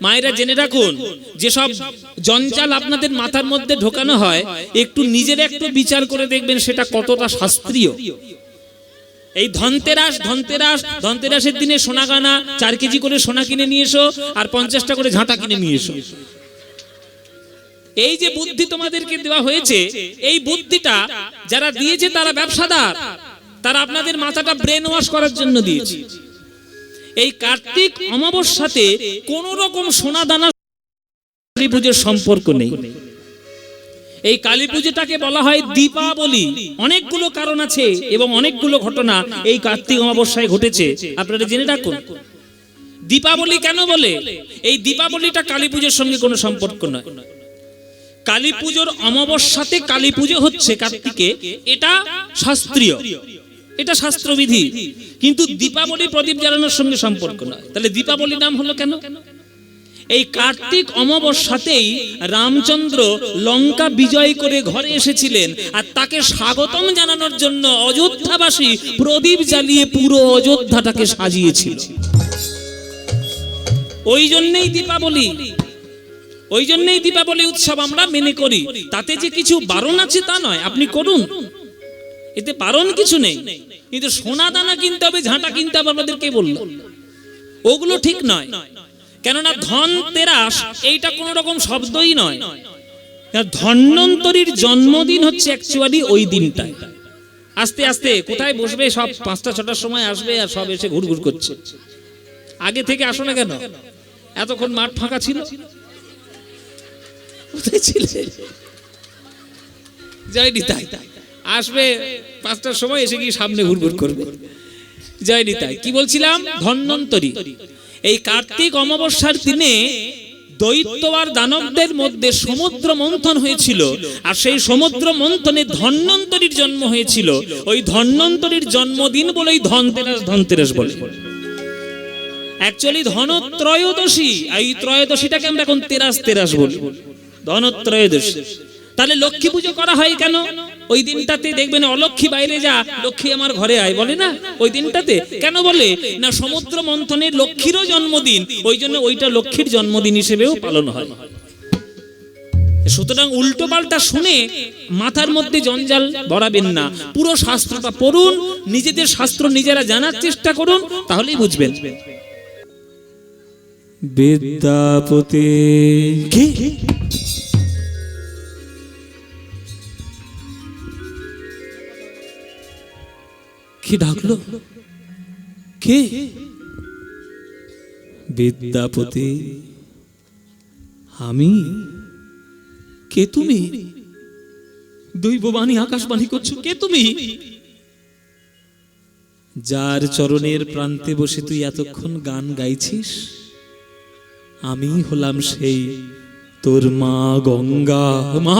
মায়েরা জেনে রাখুন, যেসব জঞ্জাল আপনাদের মাথার মধ্যে ঢোকানো হয়, একটু নিজের একটু বিচার করে দেখবেন সেটা কতটা শাস্ত্রীয়। এই ধনতেরাসের দিনে সোনা গানা 4 কেজি করে সোনা কিনে নিয়ে এসো, আর 50টা করে ঝাঁটা কিনে নিয়ে এসো। এই যে বুদ্ধি তোমাদেরকে দেওয়া হয়েছে, এই বুদ্ধিটা যারা দিয়েছে তারা ব্যবসাদার, তারা আপনাদের মাথাটা ব্রেন ওয়াশ করার জন্য দিয়েছে। এই কার্তিক অমাবস্যাতে কোন রকম সোনা দানা কালী পুজোর সম্পর্ক নেই। এই কালী পুজোটাকে বলা হয় দীপাবলি। অনেকগুলো কারণ আছে এবং অনেকগুলো ঘটনা এই কার্তিক অমাবস্যায় ঘটেছে, আপনারা জেনে রাখুন। দীপাবলি কেন বলে? এই দীপাবলিটা কালী পুজোর সঙ্গে কোনো সম্পর্ক নয়। কালী পুজোর অমাবস্যাতে কালী পুজো হচ্ছে কার্তিকে, এটা শাস্ত্রীয়, এটা শাস্ত্রবিধি, কিন্তু দীপাবলি প্রদীপ জ্বালানোর সঙ্গে সম্পর্ক নয়। তাহলে দীপাবলি নাম হলো কেন? এই কার্তিক অমাবস্যাতেই রামচন্দ্র লঙ্কা বিজয় করে ঘরে এসেছিলেন, আর তাকে স্বাগতম জানানোর জন্য অযোধ্যাবাসী প্রদীপ জ্বালিয়ে পুরো অযোধ্যাটাকে সাজিয়েছিল। ওই জন্যই দীপাবলি উৎসব আমরা মেনে করি। তাতে যে কিছু বারণ আছে তা নয়, আপনি করুন, এতে বারণ কিছু নেই, কিন্তু সোনা দানা কিনতে হবে, ঝাঁটা কিনতে হবে, আপনাদের কে বললো? ওগুলো ঠিক নয়। কেননা ধনতেরাস এইটা কোন রকম শব্দই নয়। ধন্বন্তরীর জন্মদিন হচ্ছে অ্যাকচুয়ালি ওই দিনটায়। আস্তে আস্তে কোথায় বসবে, সব 5টা-6টার সময় আসবে, আর সব এসে ঘুরঘুর করছে। আগে থেকে আসো না কেন? এতক্ষণ মাঠ ফাঁকা ছিল, কোথায় ছিলে? জয়নি তাই আসবে 5টার সময়, এসে কি সামনে ঘুরঘুর করবে। জয়নি তাই। কি বলছিলাম? ধন্বন্তরী। এই কার্তিক অমাবস্যার দিনে দৈত্য আর দানবদের মধ্যে সমুদ্র মন্থন হয়েছিল, আর সেই সমুদ্র মন্থনে ধন্বন্তরীর জন্ম হয়েছিল। ওই ধন্বন্তরীর জন্মদিন বলেই ধনতেরাস বলে। অ্যাকচুয়ালি ধনত্রয়োদশী, এই ত্রয়োদশীটাকে আমরা এখন তেরাস বলি, ধনত্রয়োদশী। তাহলে লক্ষ্মী পুজো করা হয় কেন? ওই দিনটাতে দেখবেন অলক্ষ্মী বাইরে যা, লক্ষ্মী আমার ঘরে আয় বলে না ওই দিনটাতে। কেন বলে? না সমুদ্র মন্থনের লক্ষ্মীরও জন্মদিন, ওই জন্য ওইটা লক্ষ্মীর জন্মদিন হিসেবেও পালন হয়। সুতরাং উল্টো পাল্টা শুনে মাথার মধ্যে জঞ্জাল ভরাবেন না, পুরো শাস্ত্রটা পড়ুন, নিজেদের শাস্ত্র নিজেরা জানার চেষ্টা করুন, তাহলেই বুঝবেন। বিদ্যাপতি কি ডাকলো? কে? বিদ্যাপতি। আমি? কে তুমি? দৈববাণী আকাশবাণী করছো, কে তুমি? যার চরণের প্রান্তে বসে তুই এতক্ষণ গান গাইছিস, আমি হলাম সেই তোর মা গঙ্গা। মা,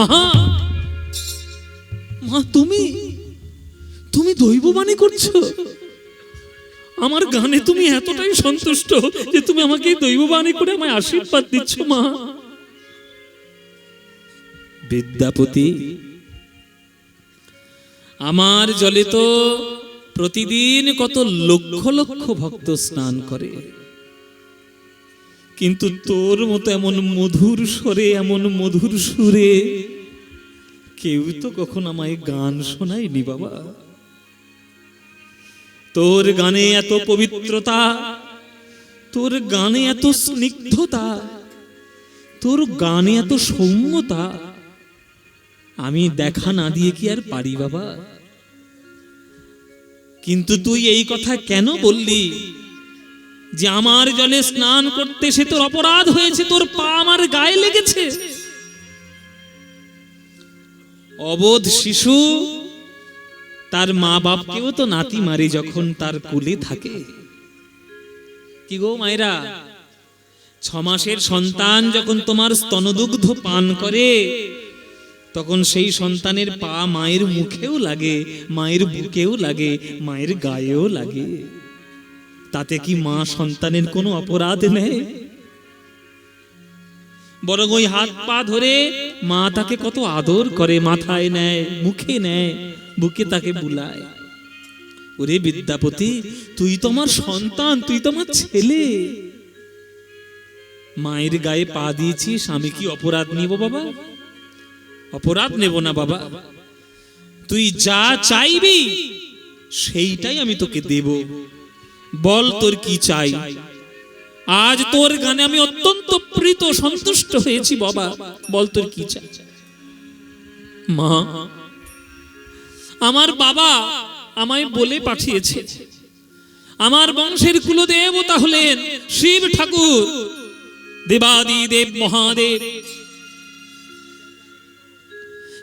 তুমি দৈববাণী করছো? আমার গানে তুমি এতটাই সন্তুষ্ট যে তুমি আমাকে দৈববাণী করে আমায় আশীর্বাদ দিচ্ছ। মা বিদ্যাপতি, আমার জলে তো প্রতিদিন কত লক্ষ লক্ষ ভক্ত স্নান করে, কিন্তু তোর মতো এমন মধুর স্বরে, এমন মধুর সুরে কেউ তো কখন আমায় গান শোনায়নি বাবা। তোর গানে এত পবিত্রতা, তোর গানে এত স্নিগ্ধতা, তোর গানে এত সৌম্যতা, আমি দেখা না দিয়ে কি আর পারি বাবা? কিন্তু তুই এই কথা কেন বললি যে আমার জলে স্নান করতে সে তোর অপরাধ হয়েছে, তোর পা আমার গায়ে লেগেছে? অবোধ শিশু তার মা বাপকেও তো নাতি মারে যখন তার কোলে থাকে। কি গো মায়েরা, 6 মাসের সন্তান যখন তোমার স্তনদুগ্ধ পান করে, তখন সেই সন্তানের পা মায়ের মুখেও লাগে, মায়ের বুকেও লাগে, মায়ের গায়েও লাগে। তাতে কি মা সন্তানের কোনো অপরাধ নেই? বরং ওই হাত পা ধরে মা তাকে কত আদর করে, মাথায় নেয়, মুখে নেয়, বুকে তাকে বুলায়। ওরে বিদ্যাপতি, তুই তো আমার সন্তান, তুই তো আমার ছেলে। মায়ের গায়ে পা দিয়েছিস, আমি কি অপরাধ নিব বাবা? অপরাধ নেব না বাবা। তুই যা চাইবি সেইটাই আমি তোকে দেব। বল তোর কি চাই? আজ তোর গানে আমি অত্যন্ত প্রীত সন্তুষ্ট হয়েছি বাবা, বল তোর কি চাই? মা, আমার বাবা আমায় বলে পাঠিয়েছে, আমার বংশের কুলদেবতা হলেন শিব ঠাকুর, দেবাদিদেব মহাদেব।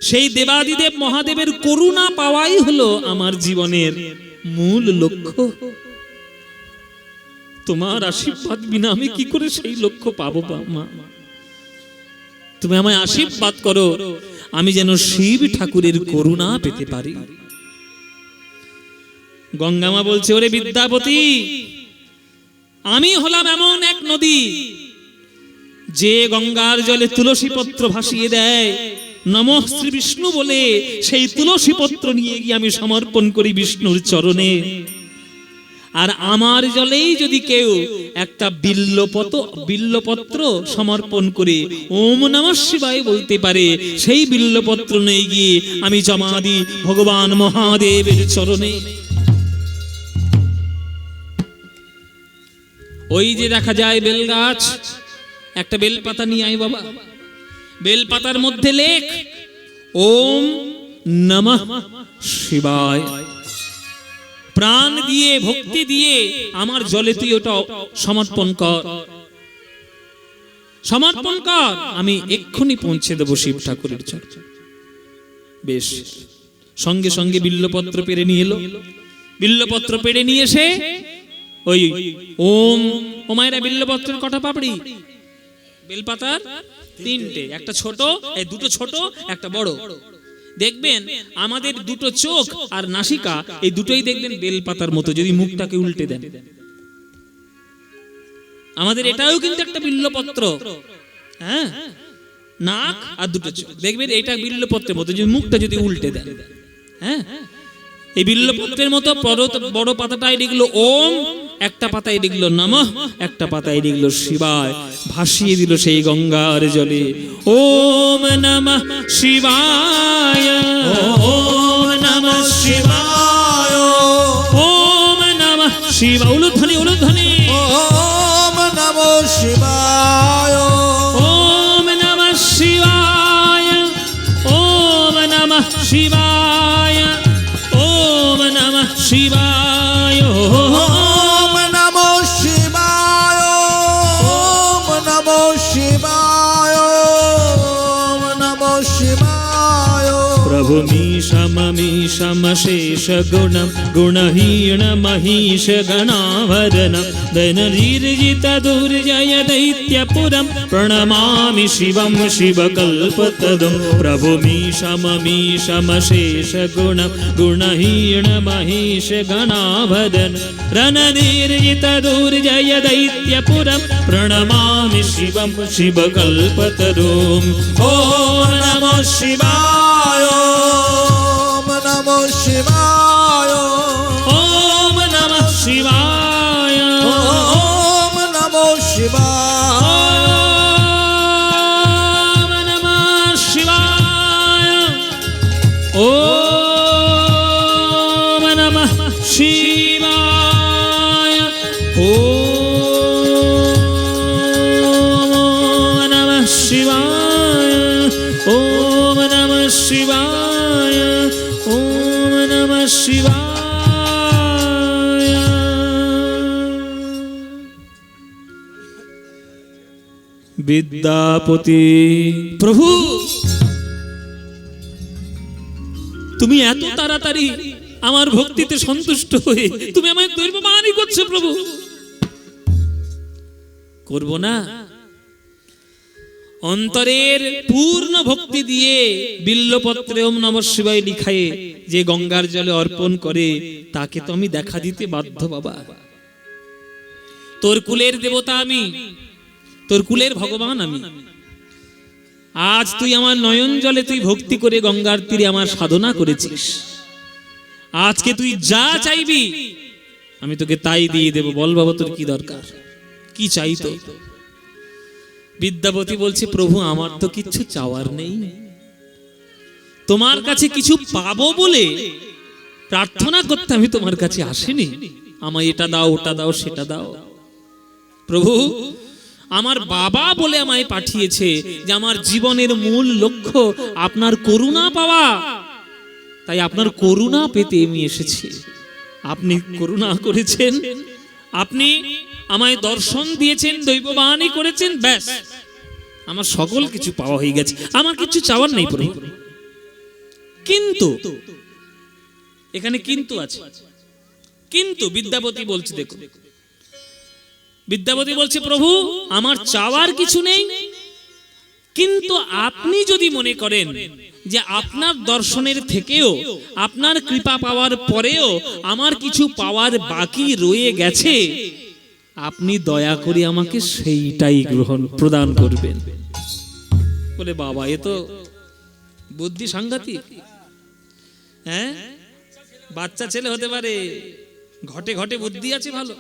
সেই দেবাদিদেব মহাদেবের করুণা পাওয়াই হলো আমার জীবনের মূল লক্ষ্য। তোমার আশীর্বাদ বিনা আমি কি করে সেই লক্ষ্য পাবো মা? তুমি আমায় আশীর্বাদ করো, আমি যেন শিব ঠাকুরের করুণা পেতে পারি। গঙ্গামা বলছে, ওরে বিদ্যাপতি, আমি হলাম এমন এক নদী যে গঙ্গার জলে তুলসী পত্র ভাসিয়ে দেয়, নমঃ শ্রী বিষ্ণু বলে সেই তুলসী পত্র নিয়ে গিয়ে আমি সমর্পণ করি বিষ্ণুর চরণে। আর আমার জলেই যদি কেউ একটা বিল্লপত্র সমর্পণ করে ওম নমঃ শিবায় বলতে পারে, সেই বিল্লপত্র নিয়ে গিয়ে আমি জমা দিই ভগবান মহাদেবের চরণে। ওই যে দেখা যায় বেল গাছ, একটা বেল পাতা নিয়ে আয় বাবা, বেল পাতার মধ্যে লেখ ওম নমঃ শিবায়। প্রাণ দিয়ে ভক্তি দিয়ে আমার জলে তুই ওটা সমর্পণ কর, সমর্পণ কর, আমি এক্ষুনি পৌঁছে দেবো শিব ঠাকুরের চরণে। বেশ, সঙ্গে সঙ্গে বিল্লপত্র পেড়ে নিয়ে এলো। বিল্লপত্র পেড়ে নিয়ে এসে ওই ওম, ও মায়েরা বিল্লপত্রের কটা পাপড়ি? বেলপাতার তিনটে, একটা ছোট, এই দুটো ছোট, একটা বড়। দেখবেন আমাদের দুটো চোখ আর নাসিকা, এই দুটোই দেখবেন বেলপাতার মতো যদি মুখটাকে উল্টে দেন। আমাদের এটাও কিন্তু একটা বিল্লপত্র, হ্যাঁ, নাক আর দুটো চোখ, দেখবেন এটা বিল্লপত্রের মতো যদি মুখটা যদি উল্টে দেন। হ্যাঁ, এই বিল্লপত্রের মতো বড় পাতাটায় লিখলো ওম, একটা পাতায় লিখলো নমঃ, একটা পাতায় লিখলো শিবায়, ভাসিয়ে দিল সেই গঙ্গার জলে। ওম নমঃ শিবায়, ওম নমঃ শিবায়, ওম নমঃ শিবায়, উলুধ্বনি উলুধ্বনি, ওম নমঃ শিবায়, ওম নমঃ শিবায়, ওম নমঃ শিবায়, ওম নমঃ শিবায়, ওম নমঃ শিবায়, ওম নমঃ শিবায়, ওম নমঃ শিবায়। প্রভু মীশম শেষ গুণম গুণহীন মহিষ গণাভরণম দৈনধীর্জিত দুর্জয় দৈত্যপুরম প্রণমামি শিবম শিবকল্পতরুম। প্রভু মীশম শেষ গুণম গুণহীন মহিষ গণাভরণ রণধীর্জিত দুর্জয় দৈত্যপুরম প্রণমামি শিবম শিবকল্পতরুম। ওম নমঃ শিবায়, ওম নমঃ শিবায়, ওম নমঃ শিবায়, ওম নমঃ শিবায়, ওম নমঃ শিবায়, ওম নমঃ শিবায়, ওম নমঃ শিবায়, ওম নমঃ শিবায়, ওম নমঃ শিবায়। বিদ্যাপতি, প্রভু তুমি এত তাড়াতাড়ি আমার ভক্তিতে সন্তুষ্ট হয়ে তুমি আমায় দৈবমানই করছো প্রভু। করব না? অন্তরের পূর্ণ ভক্তি দিয়ে বিল্লপত্রে ওম নমঃ শিবায় লিখায়ে যে গঙ্গার জলে অর্পণ করে তাকে তো আমি দেখা দিতে বাধ্য বাবা। তোর কুলের দেবতা আমি, তোর কুলের ভগবান আমি। আজ তুই আমার নয়ন জলে তুই ভক্তি করে গঙ্গার তীরে আমার সাধনা করেছিস, আজকে তুই যা চাইবি আমি তোকে তাই দিয়ে দেব। বল বাবা তোর কি দরকার, কি চাই তো? বিদ্যাপতি বলছে, প্রভু আমার তো কিচ্ছু চাওয়ার নেই, তোমার কাছে কিছু পাবো বলে প্রার্থনা করতে আমি তোমার কাছে আসিনি। আমায় এটা দাও, ওটা দাও, সেটা দাও। প্রভু আমার বাবা বলে আমায় পাঠিয়েছে যে আমার জীবনের মূল লক্ষ্য আপনার করুণা পাওয়া, তাই আপনার করুণা পেতে আমি এসেছি। আপনি করুণা করেছেন, আপনি আমায় দর্শন দিয়েছেন, দৈববাণী করেছেন, ব্যাস আমার সকল কিছু পাওয়া হয়ে গেছে, আমার কিছু চাওয়ার নেই প্রভু। কিন্তু এখানে কিন্তু আছে, কিন্তু বিদ্যাপতি বলছে, দেখো বিদ্যাপতি বলছে, প্রভু আমার চাওয়ার কিছু নেই, কিন্তু আপনি যদি মনে করেন যে আপনার দর্শনের থেকেও, আপনার কৃপা পাওয়ার পরেও আমার কিছু পাওয়ার বাকি রয়ে গেছে, আপনি দয়া করে আমাকে সেইটাই প্রদান করবেন। বলে বাবা এ তো বুদ্ধি সাংঘাতিক। হ্যাঁ, বাচ্চা ছেলে হতে পারে, ঘটে ঘটে বুদ্ধি আছে ভালো।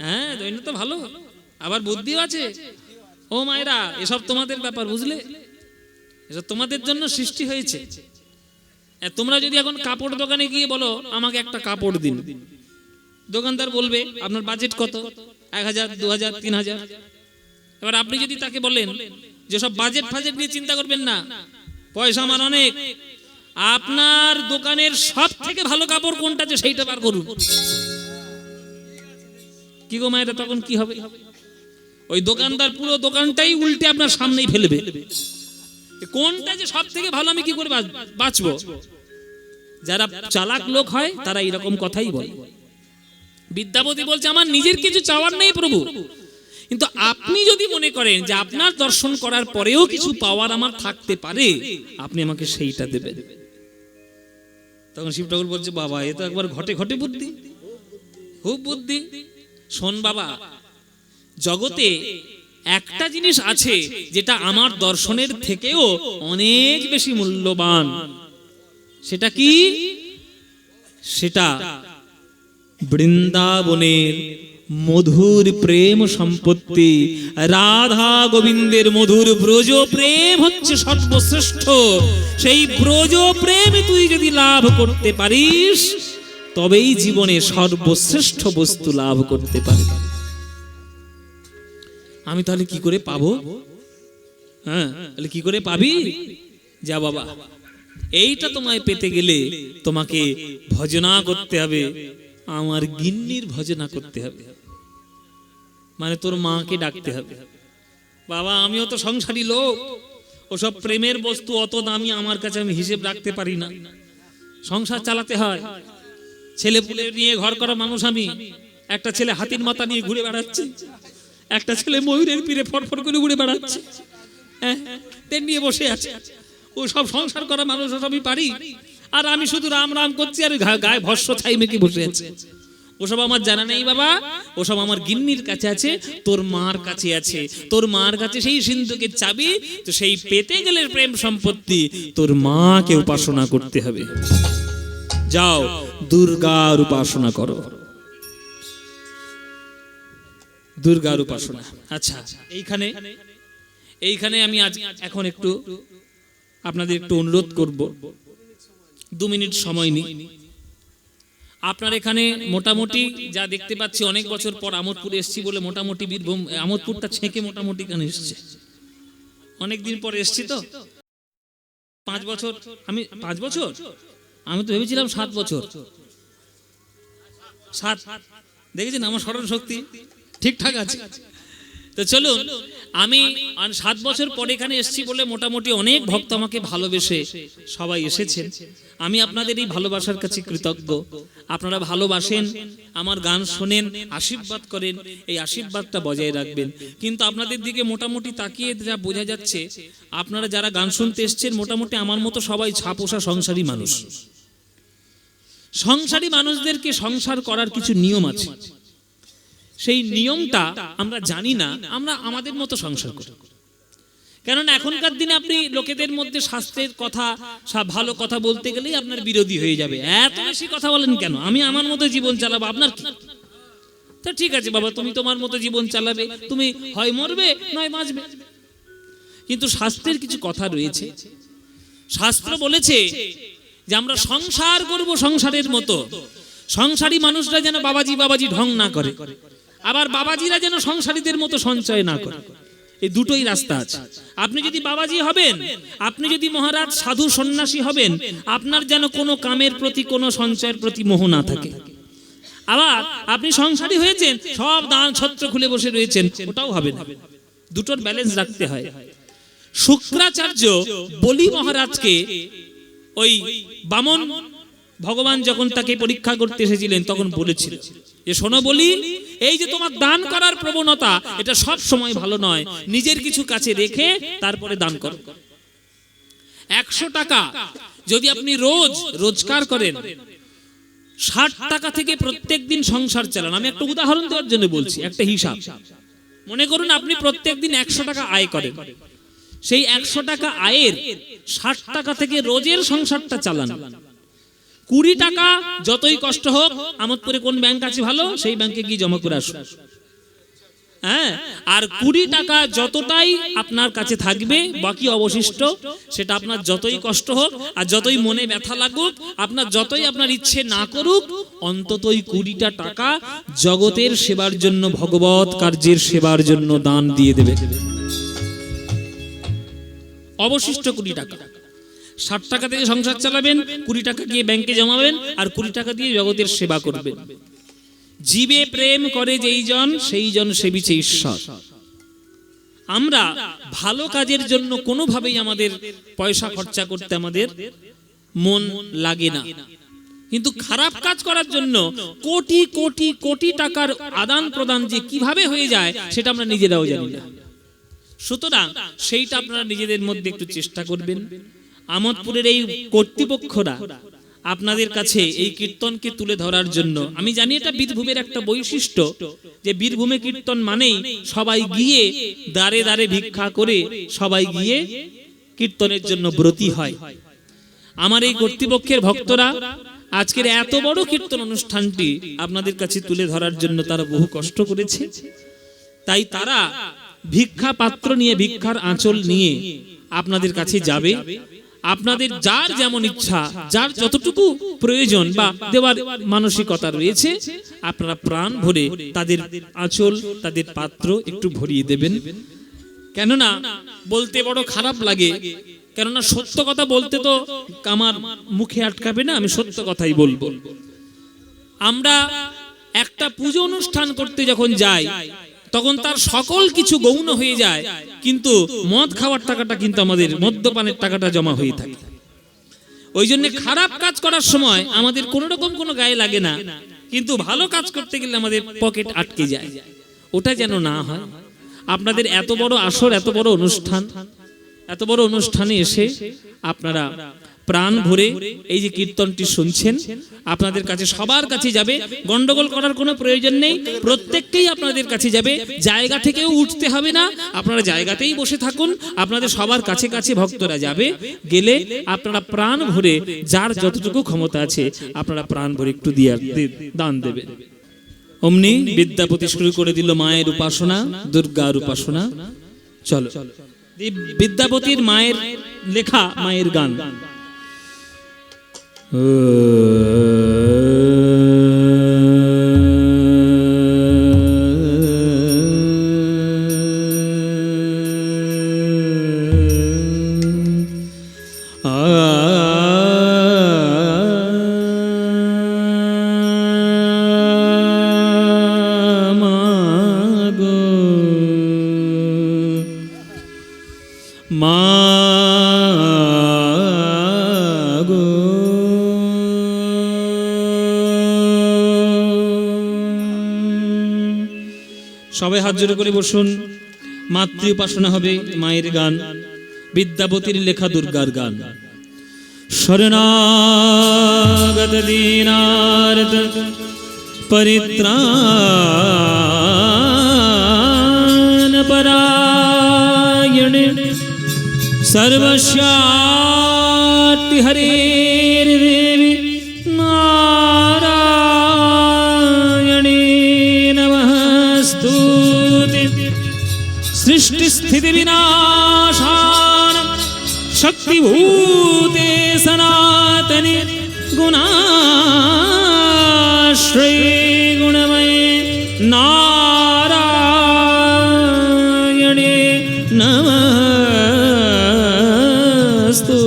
হ্যাঁ, দৈন্য তো ভালো, আবার বুদ্ধিও আছে। ও মায়েরা, এসব তোমাদের ব্যাপার, বুঝলে, এসব তোমাদের জন্য সৃষ্টি হয়েছে। তোমরা যদি এখন কাপড় দোকানে গিয়ে বলো আমাকে একটা কাপড় দিন, দোকানদার বলবে আপনার বাজেট কত, 1000, 2000, 3000। এবার আপনি যদি তাকে বলেন যে সব বাজেট ফাজেট নিয়ে চিন্তা করবেন না, পয়সা আমার অনেক, আপনার দোকানের সব থেকে ভালো কাপড় কোনটা আছে সেইটা বার করুন, কি গো মায়েরা, তখন কি হবে? ওই দোকানদার পুরো দোকানটাই উল্টে আপনার সামনেই ফেলবে। কোনটা যে সব থেকে ভালো আমি কি করে বাঁচবো? যারা চালাক লোক হয় তারা এরকম কথাই বলে। বিদ্যাপতি বলছে আমার নিজের কিছু চাওয়ার নেই প্রভু, কিন্তু আপনি যদি মনে করেন যে আপনার দর্শন করার পরেও কিছু পাওয়ার আমার থাকতে পারে, আপনি আমাকে সেইটা দেবেন। তখন শিব ঠাকুর বলছে, বাবা এ তো একবার ঘটে ঘটে বুদ্ধি, খুব বুদ্ধি। শোন বাবা, জগতে একটা জিনিস আছে যেটা আমার দর্শনের থেকেও অনেক বেশি মূল্যবান। সেটা কি? সেটা বৃন্দাবনের মধুর প্রেম সম্পত্তি, রাধা গোবিন্দের মধুর ব্রজ প্রেম হচ্ছে সর্বশ্রেষ্ঠ। সেই ব্রজ প্রেম তুই যদি লাভ করতে পারিস, তবেই জীবনে সর্বশ্রেষ্ঠ বস্তু লাভ করতে পারবি। আমি তাহলে কি করে পাবো? হ্যাঁ, তাহলে কি করে পাবি? যা বাবা, এইটা তোমায় পেতে গেলে তোমাকে ভজনা করতে হবে, আমার গিন্নির ভজনা করতে হবে, মানে তোর মাকে ডাকতে হবে। বাবা আমিও তো সংসারী লোক, ওসব প্রেমের বস্তু অত দামি আমার কাছে, আমি হিসেব রাখতে পারি না, সংসার চালাতে হয়। ছেলে পুলে নিয়ে ঘর করা মানুষ আমি। একটা ছেলে হাতির মাথা নিয়ে ঘুরে বেড়াচ্ছে, একটা ছেলে ময়ূরের পিঠে ফটফট করে ঘুরে বেড়াচ্ছে, তেন নিয়ে বসে আছে। ও সব সংসার করা মানুষ, ওসবই পারি, আর আমি শুধু রাম রাম করছি আর গায়ে ভস্য ছাই মেখে বসে আছে। ওসব আমার জানা নেই বাবা, ওসব আমার গিন্নির কাছে আছে, তোর মার কাছে আছে। তোর মার কাছে সেই সিন্ধুকের চাবি, তো সেই পেতে গেলে প্রেম সম্পত্তি তোর মাকে উপাসনা করতে হবে। যাও দুর্গার উপাসনা করো, দুর্গার উপাসনা। আচ্ছা, এইখানে আমি আজ এখন একটু আপনাদের একটু অনুরোধ করব, 2 মিনিট সময় নিই। আপনার এখানে মোটামুটি যা দেখতে পাচ্ছি, অনেক বছর পর আমোদপুরে এসছি বলে মোটামুটি বীরভূম আমোদপুরটা ছেঁকে মোটামুটি এখানে এসছে। অনেকদিন পর এসছি তো, 5 বছর, আমি 5 বছর, আমি তো ভেবেছিলাম 7 বছর। 7 দেখেছেন আমার স্মরণ শক্তি ঠিকঠাক আছে। তো চলুন, আমি 7 বছর পরে এখানে এসেছি বলে মোটামুটি অনেক ভক্ত আমাকে ভালোবেসে সবাই এসেছেন। আমি আপনাদের এই ভালোবাসার কাছে কৃতজ্ঞ। আপনারা ভালোবাসেন, আমার গান শোনেন, আশীর্বাদ করেন, এই আশীর্বাদটা বজায় রাখবেন। কিন্তু আপনাদের দিকে মোটামুটি তাকিয়ে যা বোঝা যাচ্ছে, আপনারা যারা গান শুনতে এসছেন মোটামুটি আমার মতো সবাই ছাপোষা সংসারী মানুষ। সংসারী মানুষদেরকে সংসার করার কিছু নিয়ম আছে, সেই নিয়মটা আমরা জানি না, আমরা আমাদের মতো সংসার করি। কেননা এখনকার দিনে আপনি লোকেদের মধ্যে শাস্ত্রের কথা, ভালো কথা বলতে গেলেই আপনার বিরোধী হয়ে যাবে। এত বেশি কথা বলেন কেন? আমি আমার মতো জীবন চালাবো, আপনার কি? তো ঠিক আছে বাবা, তুমি তোমার মতো জীবন চালাবে, তুমি হয় মরবে নয় বাঁচবে। কিন্তু শাস্ত্রের কিছু কথা রয়েছে। শাস্ত্র বলেছে যে আমরা সংসার করব সংসারের মতো। সংসারী মানুষরা যেন বাবাজি বাবাজি ঢং না করে, আবার বাবাজিরা যেন সংসারীদের মতো সঞ্চয় না করে। এই দুটোই রাস্তা আছে। আপনি যদি বাবাজি হবেন, আপনি যদি মহারাজ সাধু সন্ন্যাসী হবেন, আপনার যেন কোনো কামের প্রতি, কোনো সঞ্চয়ের প্রতি মোহ না থাকে। আবার আপনি সংসারী হয়েছেন, সব দান ছত্র খুলে বসে রয়েছেন, ওটাও হবে না। দুটোর ব্যালেন্স রাখতে হয়। শুক্রাচার্য বলি মহারাজকে, ওই বামন ভগবান যখন তাকে পরীক্ষা করতে এসেছিলেন তখন বলেছিল যে শোনো বলি, এই যে তোমার দান করার প্রবণতা, এটা সব সময় ভালো নয়। নিজের কিছু কাছে রেখে তারপরে দান করো। 100 টাকা যদি আপনি রোজগার করেন, 60 টাকা থেকে প্রত্যেক দিন সংসার চালান। আমি একটা উদাহরণ দেওয়ার জন্য বলছি, একটা হিসাব। মনে করুন আপনি প্রত্যেক দিন 100 টাকা আয় করেন, সেই 100 টাকা আয়ের 60 টাকা থেকে রোজের সংসারটা চালান। 20 টাকা যতই কষ্ট হোক, আমোদপুরে কোন ব্যাংক আছে ভালো, সেই ব্যাংকে গিয়ে জমা করে আসুন। হ্যাঁ, আর 20 টাকা যতটাই আপনার কাছে থাকবে, বাকি অবশিষ্ট, সেটা আপনার যতই কষ্ট হোক আর যতই মনে ব্যথা লাগুক, আপনার যতই আপনার ইচ্ছে না করুক, অন্তত ওই 20টা টাকা জগতের সেবার জন্য, ভগবত কার্যের সেবার জন্য দান দিয়ে দেবে। অবশিষ্ট 20 টাকা, 60 টাকা থেকে সংসার চালাবেন, 20 টাকা গিয়ে ব্যাংকে জমাবেন, আর 20 টাকা দিয়ে জগতের সেবা করবেন। জীবে প্রেম করে যেই জন, সেই জন সেবিছে ঈশ্বর। আমরা ভালো কাজের জন্য কোনোভাবেই আমাদের পয়সা খরচা করতে আমাদের মন লাগে না, কিন্তু খারাপ কাজ করার জন্য কোটি কোটি কোটি টাকার আদান প্রদান যে কিভাবে হয়ে যায় সেটা আমরা নিজেরাও জানি না। সুতরাং সেইটা আপনারা নিজেদের মধ্যে একটু চেষ্টা করবেন। আমোদপুরের এই কর্তৃপক্ষরা আপনাদের কাছে এই কীর্তনকে তুলে ধরার জন্য, আমি জানি এটা বীরভূমের একটা বৈশিষ্ট্য, যে বীরভূমে কীর্তন মানেই সবাই গিয়ে দাঁড়ে দাঁড়ে ভিক্ষা করে সবাই গিয়ে কীর্তনের জন্য ব্রতী হয়। আমার এই কর্তৃপক্ষের ভক্তরা আজকের এত বড় কীর্তন অনুষ্ঠানটি আপনাদের কাছে তুলে ধরার জন্য তারা বহু কষ্ট করেছে। তাই তারা ভিক্ষা পাত্র নিয়ে, ভিক্ষার আঁচল নিয়ে আপনাদের কাছে যাবে। আপনাদের যার যেমন ইচ্ছা, যার যতটুকু প্রয়োজন বা দেওয়ার মানসিকতা রয়েছে, আপনারা প্রাণ ভরে তাদের আঁচল, তাদের পাত্র একটু ভরিয়ে দেবেন। কেননা বলতে বড় খারাপ লাগে, কেননা সত্য কথা বলতে তো আমার মুখে আটকাবে না, আমি সত্য কথাই বলবো। আমরা একটা পুজো অনুষ্ঠান করতে যখন যাই, তখন তার সকল কিছু গৌণ হয়ে যায়, কিন্তু মদ খাওয়ার টাকাটা কিন্তু আমাদের, মদ্যপানের টাকাটা জমা হয়ে থাকে। ওই জন্য খারাপ কাজ করার সময় আমাদের কোনো রকম কোনো গায়ে লাগে না, কিন্তু ভালো কাজ করতে গেলে আমাদের পকেট আটকে যায়। ওটা যেন না হয়। আপনাদের এত বড় আসর, এত বড় অনুষ্ঠান, এত বড় অনুষ্ঠানে এসে আপনারা প্রাণ ভরে এই যে কীর্তনটি শুনছেন, আপনাদের কাছে সবার কাছে যাবে। গন্ডগোল করার কোনো প্রয়োজন নেই, প্রত্যেককেই আপনাদের কাছে যাবে। জায়গা থেকেও উঠতে হবে না, আপনারা জায়গাতেই বসে থাকুন। আপনাদের সবার কাছে কাছে ভক্তরা যাবে। গেলে আপনারা প্রাণ ভরে, যার যতটুকু ক্ষমতা আছে আপনারা প্রাণ ভরে একটু দিয়ে দান দেবেন। অমনি বিদ্যাপতি শুরু করে দিল মায়ের উপাসনা, দুর্গার উপাসনা। চলো, বিদ্যাপতির মায়ের লেখা মায়ের গান। সবাই হাত জোড়ে করে বসুন। মাতৃ উপাসনা হবে, মায়ের গান, বিদ্যাপতির লেখা দুর্গার গান। শরণাগত দীনার্ত পরিত্রাণ পরায়ণে সর্বস্যার্তি হরের দেবী নারায়ণে নমঃ। स्थिति विनाशान शक्तिभूते सनातने गुणाश्रय गुणमय नारायणे नमस्तु।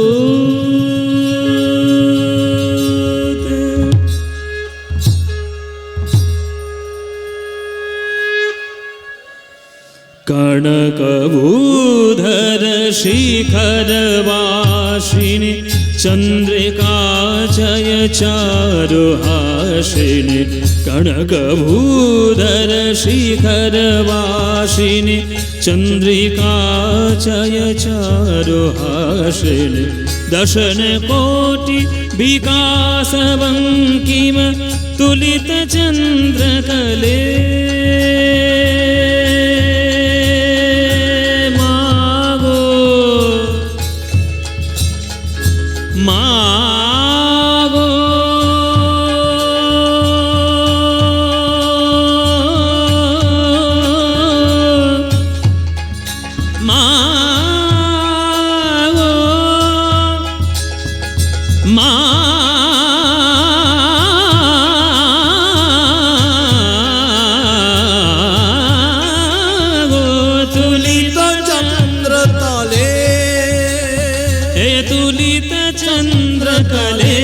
कनकभूधर शिखरवासिनि चन्द्रिका जय चारुहासिनि कनकभूधर शिखरवासिनि चन्द्रिका जय चारुहासिनि दशनकोटि विकासवङ्किम तुलितचन्द्रकले मागो मागो मागो तुलित चन्द्रतले तुलित चन्द्रकले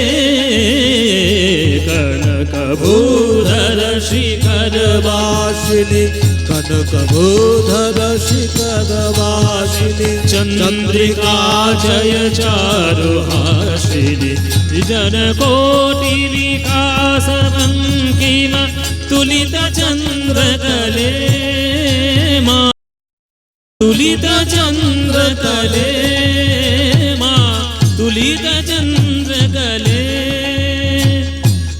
कनकभूधर शिखरवासिनि कनकभूधर शिखरवासिनि चन्द्रिका जय चारुहासिनि जनकोटि विकासवङ्किम तुलित चन्द्रकले तुलित चन्द्रकले तुलित चन्द्रकले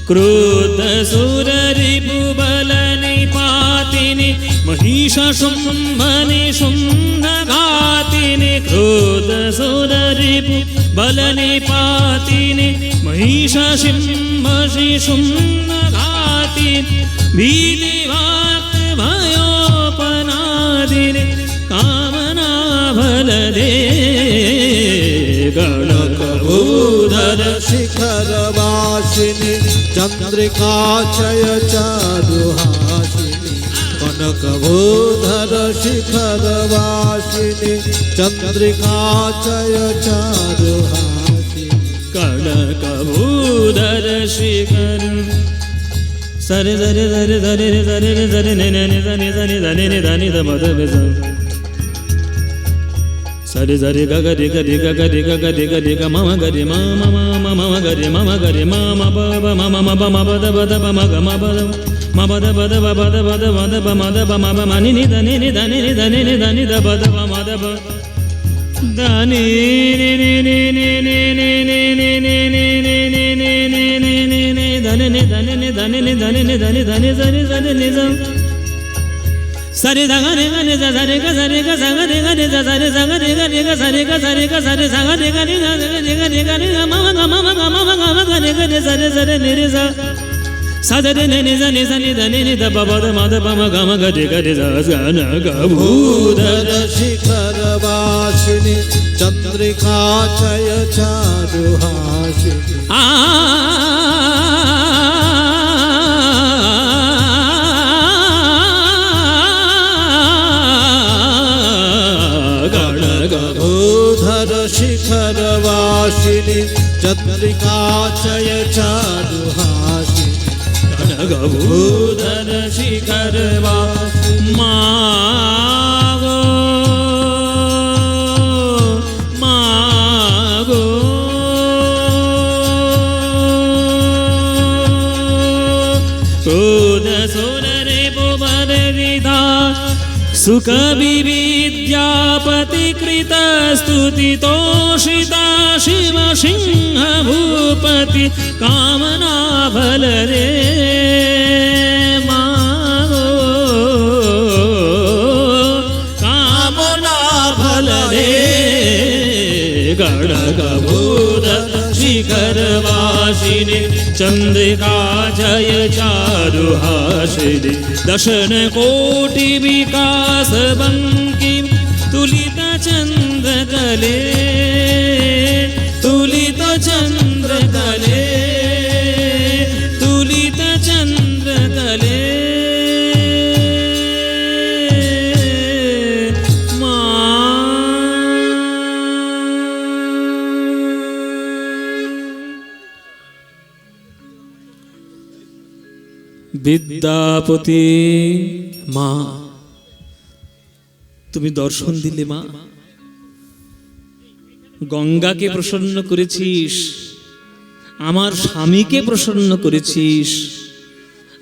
क्रोधसुररिपुबलनिपातिनि महिषशुम्भनि शुम्भघातिनि क्रोधसुररिपुबलनिपातिनि महिषशुम्भि शुम्भघातिनि भीतिवाक्भयोपनादिनि कामनाफलदे कनकभूधर शिखरवासिनि चन्द्रिका जय चारुहासिनि कनकभूधर शिखरवासिनि चन्द्रिका जय चारुहासिनि कनकभूधर शिखर सरे सरे सरे सरे सरे सरे ने ने ने ने ने ने ने ने ध मद ग सरे सरे ग ग रे ग रे ग ग रे ग ग रे ग रे ग म म ग रे म म म म म ग रे म म ग रे म म ब ब म म म ब म ब द ब द ब म ग म ब द म ब द ब द ब ब द ब द म द ब म द ब म ब म नि नि द नि नि द नि नि द नि नि द नि द ब द ब म द ब द नि नि नि नि नि नि नि नि नि नि नि नि नि नि नि नि नि नि द नि नि द नि नि द नि नि द नि नि द नि द नि द नि द नि द सरे ध ग रे ग नि द सरे ग सरे ग स ग रे ग नि द सरे स ग रे ग रे ग सरे ग सरे ग सरे स ग रे ग नि ग रे ग रे ग रे ग म म ग म म ग म म ग म ग रे ग रे सरे सरे नि रे स स द रे नि नि स नि स नि द नि नि द ब ब द म द ब म ग म ग रे ग रे स स न ग भूधर शिखरवासिनि चन्द्रिका जय चारुहासिनि कनकभूधर शिखरवासिनि चन्द्रिका जय चारुहासिनि कनकभूधर शिखरवासिनि मागो मागो क्रोधसुररिपुबलनिधा सुखविविद्यापतिकृत स्तुतितोषिता शिव सिंह भूपति कामनाफलदे मागो कामनाफलदे कनकभूधर शिखरवासिनि चन्द्रिका जय चारुहासिनि दशनकोटि विकासवङ्किम तुलित তুলিত চন্দ্রকলে তুলিত চন্দ্রকলে তুলিত চন্দ্রকলে বিদ্যাপতি মা, তুমি দর্শন দিলে মা, গঙ্গাকে প্রসন্ন করেছিস, আমার স্বামীকে প্রসন্ন করেছিস,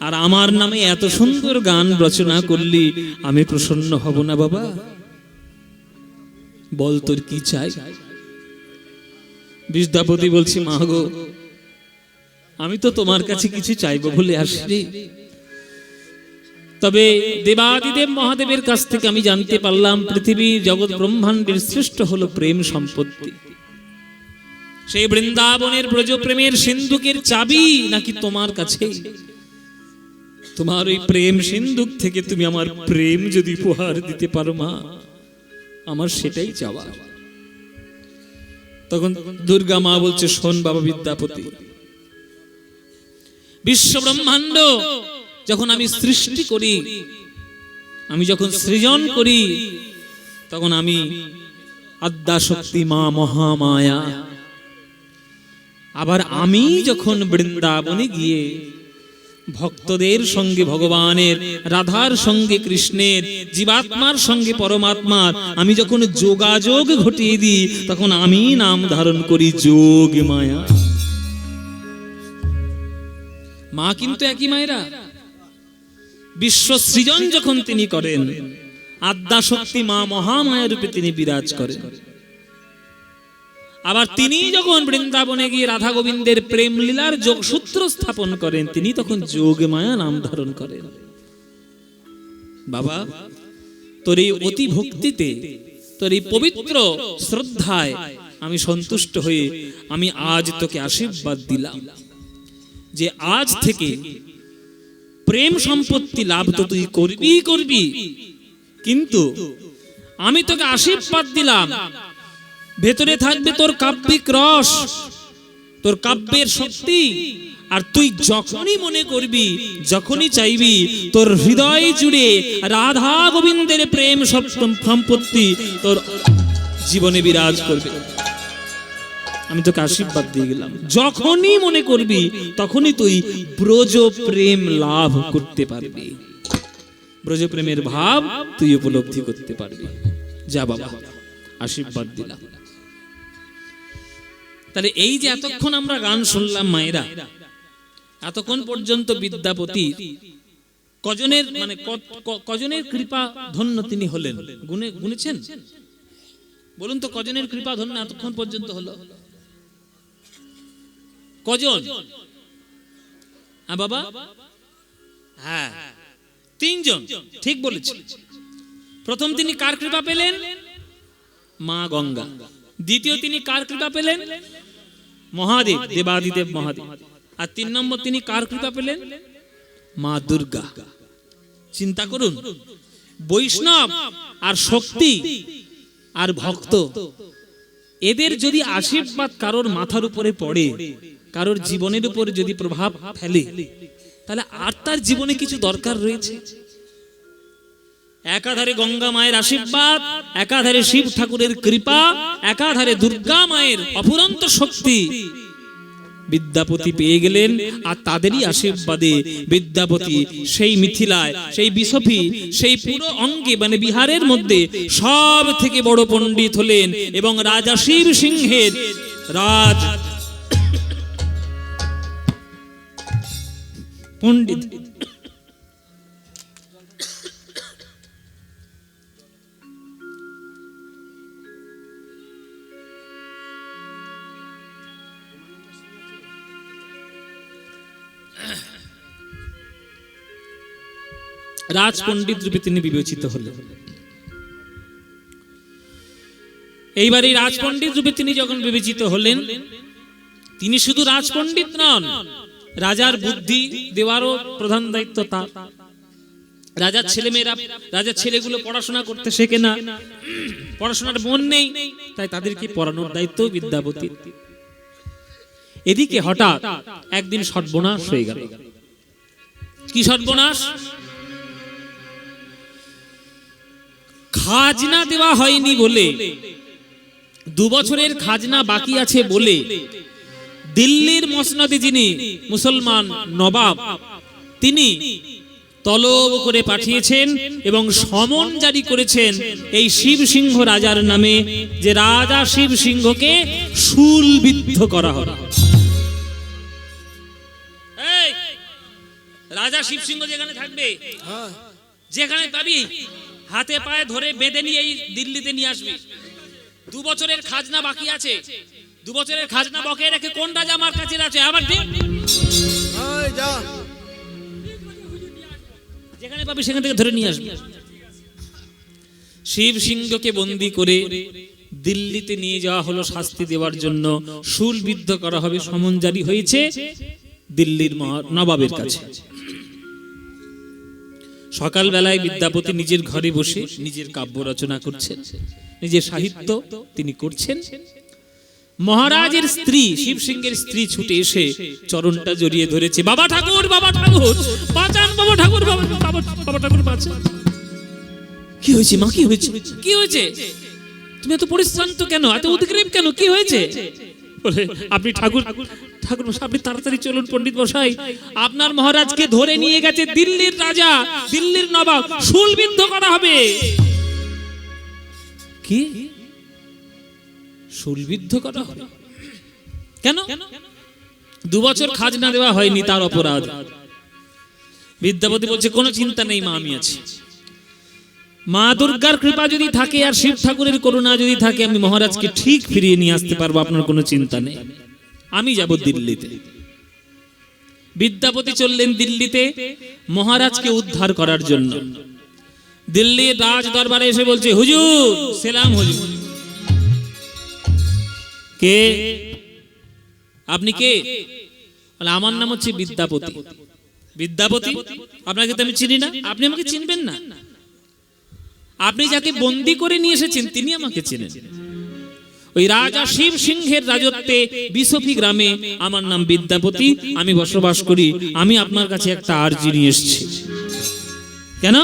আর আমার নামে এত সুন্দর গান রচনা করলি, আমি প্রসন্ন হব না বাবা? বল তোর কি চাই? বিদ্যাপতি বলছি, মা গো, আমি তো তোমার কাছে কিছু চাইবো বলে আসিনি, তবে দেবাদিদেব মহাদেবের কাছ থেকে আমি জানতে পারলাম পৃথিবীর জগৎ ব্রহ্মাণ্ডের শ্রেষ্ঠ হলো প্রেম সম্পত্তি। সেই বৃন্দাবনের ব্রজ প্রেমের সিন্ধুকের চাবি নাকি তোমার কাছে। তোমার ওই প্রেম সিন্ধুক থেকে তুমি আমার প্রেম যদি উপহার দিতে পারো মা, আমার সেটাই চাওয়া। তখন দুর্গা মা বলছে, শোন বাবা বিদ্যাপতি, বিশ্ব ব্রহ্মাণ্ড যখন আমি সৃষ্টি করি, আমি যখন সৃজন করি, তখন আমি আদ্যাশক্তি মা মহামায়া। আবার আমি যখন বৃন্দাবনে গিয়ে ভক্তদের সঙ্গে ভগবানের, রাধার সঙ্গে কৃষ্ণের, জীবাত্মার সঙ্গে পরমাত্মার আমি যখন যোগাযোগ ঘটিয়ে দিই, তখন আমি নাম ধারণ করি যোগ মায়া। মা কিন্তু একই মায়েরা। বিশ্ব সৃজন যখন তিনি করেন, আদ্যাশক্তি মা মহামায়া রূপে তিনি বিরাজ করেন। আবার তিনি যখন বৃন্দাবনে গিয়ে রাধা গোবিন্দের প্রেম লীলার যোগসূত্র স্থাপন করেন, তিনি তখন যোগ মায়া নাম ধারণ করেন। বাবা, তোর এই অতি ভক্তিতে, তোর এই পবিত্র শ্রদ্ধায় আমি সন্তুষ্ট হয়ে আমি আজ তোকে আশীর্বাদ দিলাম যে আজ থেকে প্রেম সম্পত্তি লাভ তো তুই করবি, কিন্তু আমি তোকে আশীর্বাদ দিলাম, ভেতরে থাকবে তোর কাব্যিক রস, তোর কাব্যের শক্তি, আর তুই যখনই মনে করবি, যখনই চাইবি, তোর হৃদয় জুড়ে রাধা গোবিন্দের প্রেম সম্পত্তি তোর জীবনে বিরাজ করবে। আমি তোকে আশীর্বাদ দিয়ে গেলাম, যখনই মনে করবি তখনই তুই ব্রজ প্রেম লাভ করতে পারবি, ব্রজ প্রেমের ভাব তুই উপলব্ধি করতে পারবি। যা বাবা, আশীর্বাদ দিলাম। তাহলে এই যে এতক্ষণ আমরা গান শুনলাম মায়েরা, এতক্ষণ পর্যন্ত বিদ্যাপতি কজনের মানে কজনের কৃপা ধন্য তিনি হলেন? গুনেছেন? বলুন তো, কজনের কৃপা ধন্য এতক্ষণ পর্যন্ত হলো? কজন? হ্যাঁ বাবা, হ্যাঁ, তিনজন। ঠিক বলেছি। প্রথম তিনি কার কৃপা পেলেন? মা গঙ্গা। দ্বিতীয় তিনি কার কৃপা পেলেন? মহাদেব, দেবাদিদেব মহাদেব। আর 3 নম্বর তিনি কার কৃপা পেলেন? মা দুর্গা। চিন্তা করুন, বৈষ্ণব আর শক্তি আর ভক্ত, এদের যদি আশীর্বাদ কারোর মাথার উপরে পড়ে, কারোর জীবনের উপরে যদি প্রভাব ফেলে, তাহলে আর তার জীবনে কিছু দরকার রয়েছে? একাধারে গঙ্গা মায়ের আশীর্বাদ, একাধারে শিব ঠাকুরের কৃপা, একাধারে দুর্গা মায়ের অফুরন্ত শক্তি বিদ্যাপতি পেয়ে গেলেন। আর তাদেরই আশীর্বাদে বিদ্যাপতি সেই মিথিলায়, সেই বিশফি, সেই পুরো অঙ্গে মানে বিহারের মধ্যে সব থেকে বড় পণ্ডিত হলেন এবং রাজা শিব সিংহের রাজ পণ্ডিত। রাজ পণ্ডিত রূপে তিনি বিবেচিত হলেন। এইবার এই রাজ পণ্ডিত রূপে তিনি যখন বিবেচিত হলেন, তিনি শুধু রাজ পণ্ডিত নন, রাজার বুদ্ধি দেওয়ারও প্রধান দায়িত্ব তার। রাজার ছেলেমেয়েরা, রাজার ছেলেগুলো পড়াশোনা করতে শেখে না, পড়াশোনার মন নেই, তাই তাদেরকে পড়ানোর দায়িত্ব বিদ্যাপতি। এদিকে হঠাৎ একদিন সর্বনাশ হয়ে গেল। কি সর্বনাশ? খাজনা দেওয়া হয়নি বলে, 2 বছরের খাজনা বাকি আছে বলে দিল্লির মসনদে যিনি মুসলমান নবাব, তিনি তলব করে পাঠিয়েছেন এবং সমন জারি করেছেন এই শিব সিংহ রাজার নামে, যে রাজা শিব সিংহকে শুলবিদ্ধ করা হবে। এই রাজা শিব সিংহ যেখানে থাকবে, যেখানে পাবি হাতে পায়ে ধরে বেঁধে নিয়ে এই দিল্লিতে নিয়ে আসবি। 2 বছরের খাজনা বাকি আছে, 2 বছরের খাজনা বকেয়া রেখে কোন রাজা আমার কাছে আছে? আবার ঠিক যেখানে পাবি সেখান থেকে ধরে নিয়ে আসবি। শিব সিংহকে বন্দী করে দিল্লিতে নিয়ে যাওয়া হলো শাস্তি দেওয়ার জন্য। শুলবিদ্ধ করা হবে, সমন জারি হয়েছে দিল্লির নবাবের কাছে। সকালবেলায় বিদ্যাপতি নিজের ঘরে বসে নিজের কাব্য রচনা করছেন, নিজের সাহিত্য তিনি করছেন। মহারাজের স্ত্রী, শিব সিংহের স্ত্রী ছুটে এসে চরণটা জড়িয়ে ধরেছে। বাবা ঠাকুর, বাবা ঠাকুর বাঁচান, বাবা ঠাকুর, বাবা ঠাকুর বাঁচান। কি হয়েছে মা? কি হয়েছে? কি হয়েছে? তুমি এত পরিশ্রান্ত কেন, এত উদ্গ্রীব কেন? কি হয়েছে? বলে, আপনি ঠাকুর, ঠাকুর মশাই আপনি তাড়াতাড়ি চলুন পণ্ডিত মশাই, আপনার মহারাজকে ধরে নিয়ে গেছে দিল্লির রাজা, দিল্লির নবাব, শুলবিদ্ধ করা হবে। কি শুলবিদ্ধ করা হবে? কেন? 2 বছর খাজনা দেওয়া হয়নি, তার অপরাধ। বিদ্যাপতি বলছে কোনো চিন্তা নেই মা, আমি আছি। মা দুর্গার কৃপা যদি থাকে আর শিব ঠাকুরের করুণা যদি থাকে, আমি মহারাজকে ঠিক ফিরিয়ে নিয়ে আসতে পারবো, আপনার কোনো চিন্তা নেই, আমি যাব দিল্লিতে। বিদ্যাপতি চললেন দিল্লিতে মহারাজকে উদ্ধার করার জন্য। দিল্লির রাজ দরবারে এসে বলছে, হুজুর সেলাম হুজুর। কে আপনি? কে? বলে, আমার নাম হচ্ছে বিদ্যাপতি। বিদ্যাপতি? আপনাকে তো আমি চিনি না। আপনি আমাকে চিনবেন না? আপনি যাকে বন্দী করে নিয়ে এসেছেন তিনি আমাকে চেনেন। ওই রাজা শিব সিংহের রাজত্বে বিসফি গ্রামে আমার নাম বিদ্যাপতি, আমি বসবাস করি। আমি আপনার কাছে একটা আর্জি নিয়ে এসেছি। কেন?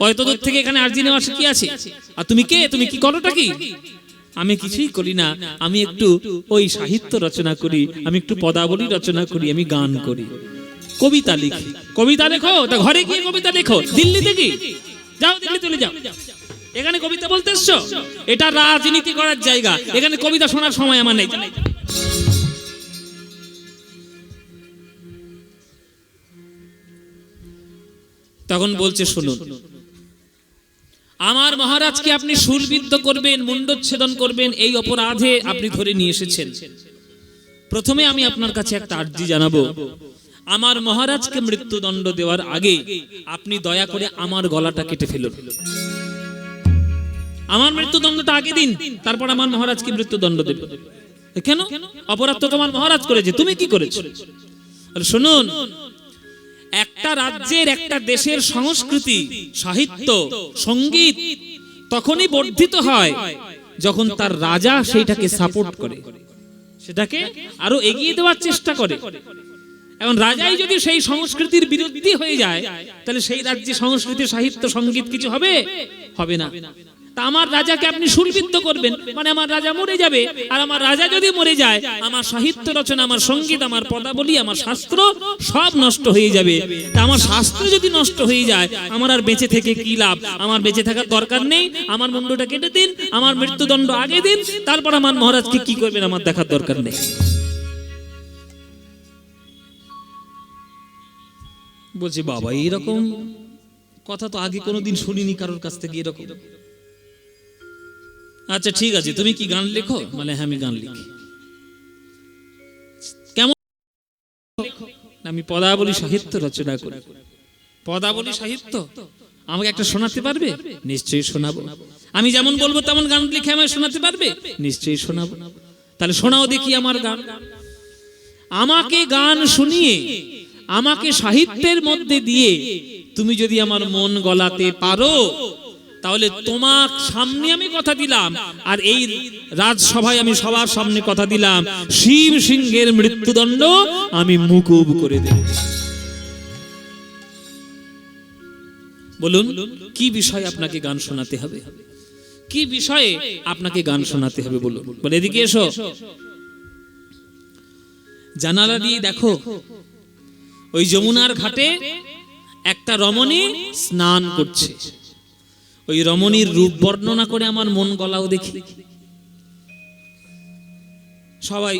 অত দূর থেকে এখানে আর্জি নেওয়ার কি আছে? আর তুমি কে? তুমি কি করোটা কি? আমি কিছুই করি না, আমি একটু ওই সাহিত্য রচনা করি, আমি একটু পদাবলী রচনা করি, আমি গান করি, কবিতা লিখি। কবিতা লেখো, তা ঘরে গিয়ে কবিতা লেখো। দিল্লিতে কি? যাও দিল্লি চলে যাও। এখানে কবিতা বলতে এসছো? এটা রাজনীতি করার জায়গা, এখানে কবিতা শোনার সময় আমার নেই। তখন বলছে, শুনুন, আমার মহারাজকে আপনি শুলবিদ্ধ করবেন, মুন্ডচ্ছেদন করবেন, এই অপরাধে আপনি ধরে নিয়ে এসেছেন। প্রথমে আমি আপনার কাছে একটা আর্জি জানাবো, আমার মহারাজকে মৃত্যুদণ্ড দেওয়ার আগে আপনি দয়া করে আমার গলাটা কেটে ফেলুন। আমার মৃত্যুদণ্ডটা আগে দিন, তারপর আমার মহারাজকে মৃত্যুদণ্ড দেবে। কেন? অপরাধ তো তোমার মহারাজ করেছে, তুমি কি করেছো? শুনুন, একটা রাজ্যের, একটা দেশের সংস্কৃতি, সাহিত্য, সঙ্গীত তখনই বর্ধিত হয় যখন তার রাজা সেইটাকে সাপোর্ট করে, সেটাকে আরো এগিয়ে দেওয়ার চেষ্টা করে। এখন রাজাই যদি সেই সংস্কৃতির বিরোধী হয়ে যায়, তাহলে সেই রাজ্যে সংস্কৃতি, সাহিত্য, সঙ্গীত কিছু হবে? হবে না। তা আমার রাজাকে আপনি শুলবিদ্ধ করবেন, মানে আমার রাজা মরে যাবে। আর আমার রাজা যদি মরে যায়, আমার সাহিত্য রচনা, আমার সঙ্গীত, আমার পদাবলী, আমার শাস্ত্র সব নষ্ট হয়ে যাবে। তা আমার শাস্ত্র যদি নষ্ট হয়ে যায়, আমার আর বেঁচে থেকে কি লাভ? আমার বেঁচে থাকার দরকার নেই। আমার মুন্ডটা কেটে দিন, আমার মৃত্যুদণ্ড আগে দিন, তারপর আমার মহারাজকে কি করবেন আমার দেখার দরকার নেই। বলছি, বাবা এরকম কথা তো আগে কোনোদিন শুনিনি কারোর কাছ থেকে এরকম। আচ্ছা ঠিক আছে, তুমি কি গান লেখো? মানে হ্যাঁ, আমি গান লিখি। কেমন? আমি পদাবলী সাহিত্য রচনা করি। পদাবলী সাহিত্য আমাকে একটা শোনাতে পারবে? নিশ্চয়ই শোনাবো। আমি যেমন বলবো তেমন গান লিখে আমায় শোনাতে পারবে? নিশ্চয়ই শোনাবো। তাহলে শোনাও দেখি আমার গান। আমাকে গান শুনিয়ে, আমাকে সাহিত্যের মধ্যে দিয়ে তুমি যদি আমার মন গলাতে পারো তাহলে তোমার সামনে আমি কথা দিলাম, আর এই রাজসভায় আমি সবার সামনে কথা দিলাম, শিব সিংহের মৃত্যুদণ্ড আমি মুকুব করে দেব। বলুন কি বিষয়ে আপনাকে গান শোনাতে হবে, কি বিষয়ে আপনাকে গান শোনাতে হবে বলুন। বলে এদিকে এসো, জানালা দিয়ে দেখো ওই যমুনার ঘাটে একটা রমণী স্নান করছে। ওই রমণীর রূপ বর্ণনা করে আমার মন গলাও দেখি। সবাই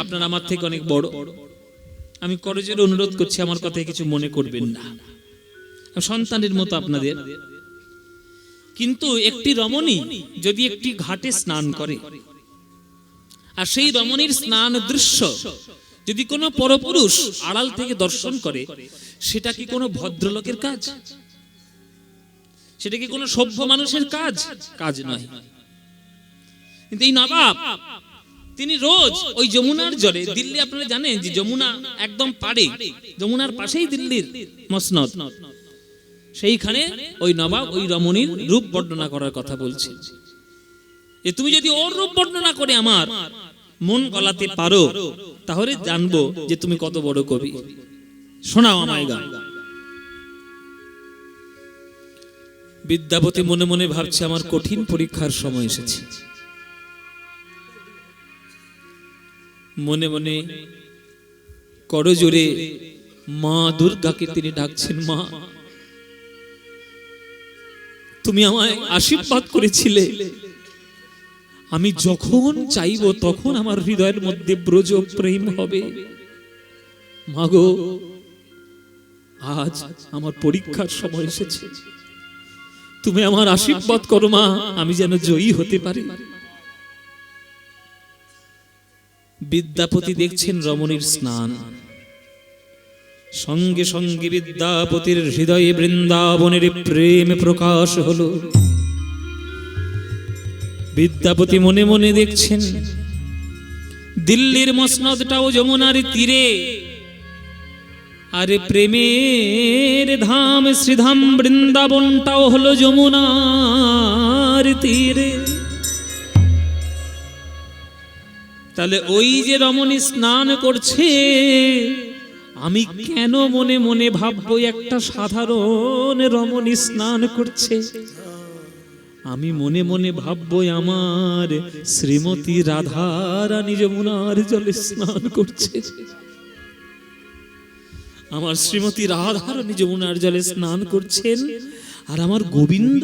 আপনারা আমার থেকে অনেক বড়, আমি করজোরে অনুরোধ করছি আমার কথায় কিছু মনে করবেন না, সন্তানের মতো আপনাদের। কিন্তু একটি রমণী যদি একটি ঘাটে স্নান করে, আর সেই রমণীর স্নান দৃশ্য যদি কোনো পরপুরুষ আড়াল থেকে দর্শন করে, সেটা কি কোনো ভদ্রলোকের কাজ? সেটা কি কোনো সভ্য মানুষের কাজ? কাজ নয়। কিন্তু এই নবাব তিনি রোজ ওই যমুনার জলে, দিল্লি আপনারা জানেন যে যমুনা একদম পাড়ে, যমুনার পাশেই দিল্লির মসনদ, সেইখানে ওই নবাব ওই রমণীর রূপ বর্ণনা করার কথা বলছে, যে তুমি যদি ওর রূপ বর্ণনা করে আমার মন গলাতে পারো তাহলে জানবো যে তুমি কত বড় কবি। শোনাও আমায় গান। বিদ্যাপতি মনে মনে ভাবছে আমার কঠিন পরীক্ষার সময় এসেছে। মনে মনে করজোরে মা দুর্গাকে তিনি ডাকছেন, মা তুমি আমায় আশীর্বাদ করেছিলে, আমি যখন চাইবো তখন আমার হৃদয়ের মধ্যে ব্রজ প্রেম হবে। মাগো আজ আমার পরীক্ষার সময় এসেছে, তুমি আমার আশীর্বাদ করো মা, আমি যেন জয়ী হতে পারি। বিদ্যাপতি দেখছেন রমণীর স্নান, সঙ্গে সঙ্গে বিদ্যাপতির হৃদয়ে বৃন্দাবনের প্রেম প্রকাশ হলো। বিদ্যাপতি মনে মনে দেখছেন দিল্লির মসনদটাও যমুনার তীরে, আরে প্রেমের ধাম শ্রীধাম বৃন্দাবনটাও হলো যমুনার তীরে। তাহলে ওই যে রমণী স্নান করছে, আমি কেন মনে মনে ভাববো একটা সাধারণ রমণী স্নান করছে? আমি মনে মনে ভাববো আমার শ্রীমতী রাধা রানী যমুনার জলে স্নান করছে, আমার শ্রীমতী রাধা রানী যমুনার জলে স্নান করছেন, আর আমার গোবিন্দ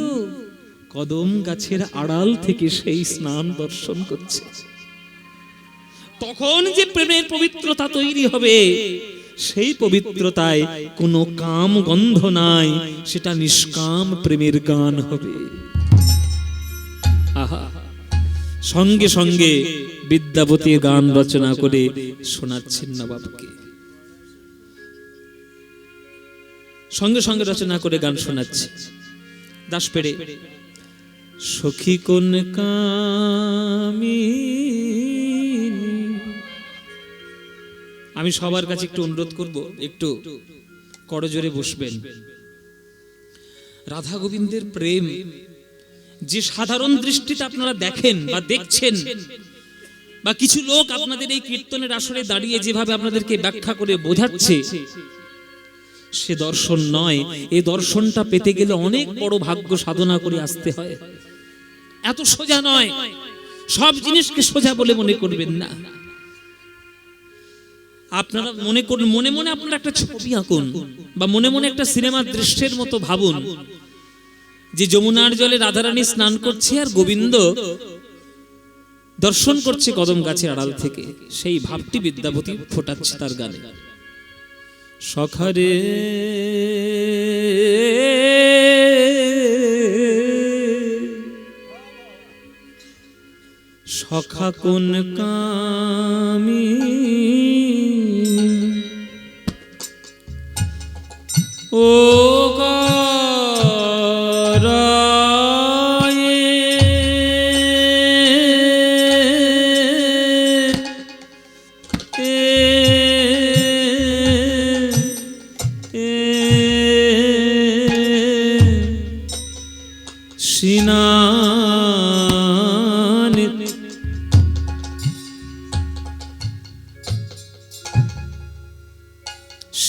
কদম গাছের আড়াল থেকে সেই স্নান দর্শন করছে। তখন যে প্রেমের পবিত্রতা তৈরি হবে, সেই পবিত্রতায় কোনো কাম গন্ধ নাই, সেটা নিষ্কাম প্রেমের গান হবে। আহা, সঙ্গে সঙ্গে বিদ্যাপতি গান রচনা করে শোনাচ্ছেন নবাবকে, সঙ্গে সঙ্গে রচনা করে গান শোনাচ্ছে। দাসপেড়ে সখী কোন কামিনী। আমি সবার কাছে একটু অনুরোধ করব, একটু করজোরে বসবেন। রাধা গোবিন্দের প্রেম যে সাধারণ দৃষ্টিতে আপনারা দেখেন বা দেখছেন, বা কিছু লোক আপনাদের এই কীর্তনের আসরে দাঁড়িয়ে যেভাবে আপনাদেরকে ব্যাখ্যা করে বোঝাচ্ছে, সে দর্শন নয়। এই দর্শনটা পেতে গেলে অনেক বড় ভাগ্য সাধনা করে আসতে হয়, এত সোজা নয়। সব জিনিসকে সোজা বলে মনে করবেন না। আপনারা মনে করুন, মনে মনে আপনারা একটা ছবি আঁকুন, বা মনে মনে একটা সিনেমার দৃশ্যের মতো ভাবুন যে যমুনার জলে রাধারানী স্নান করছে আর গোবিন্দ দর্শন করছে কদম গাছের আড়াল থেকে। সেই ভাবটি বিদ্যাপতি ফোটাচ্ছে তার গানে। সখারে সখা কোন কামি ও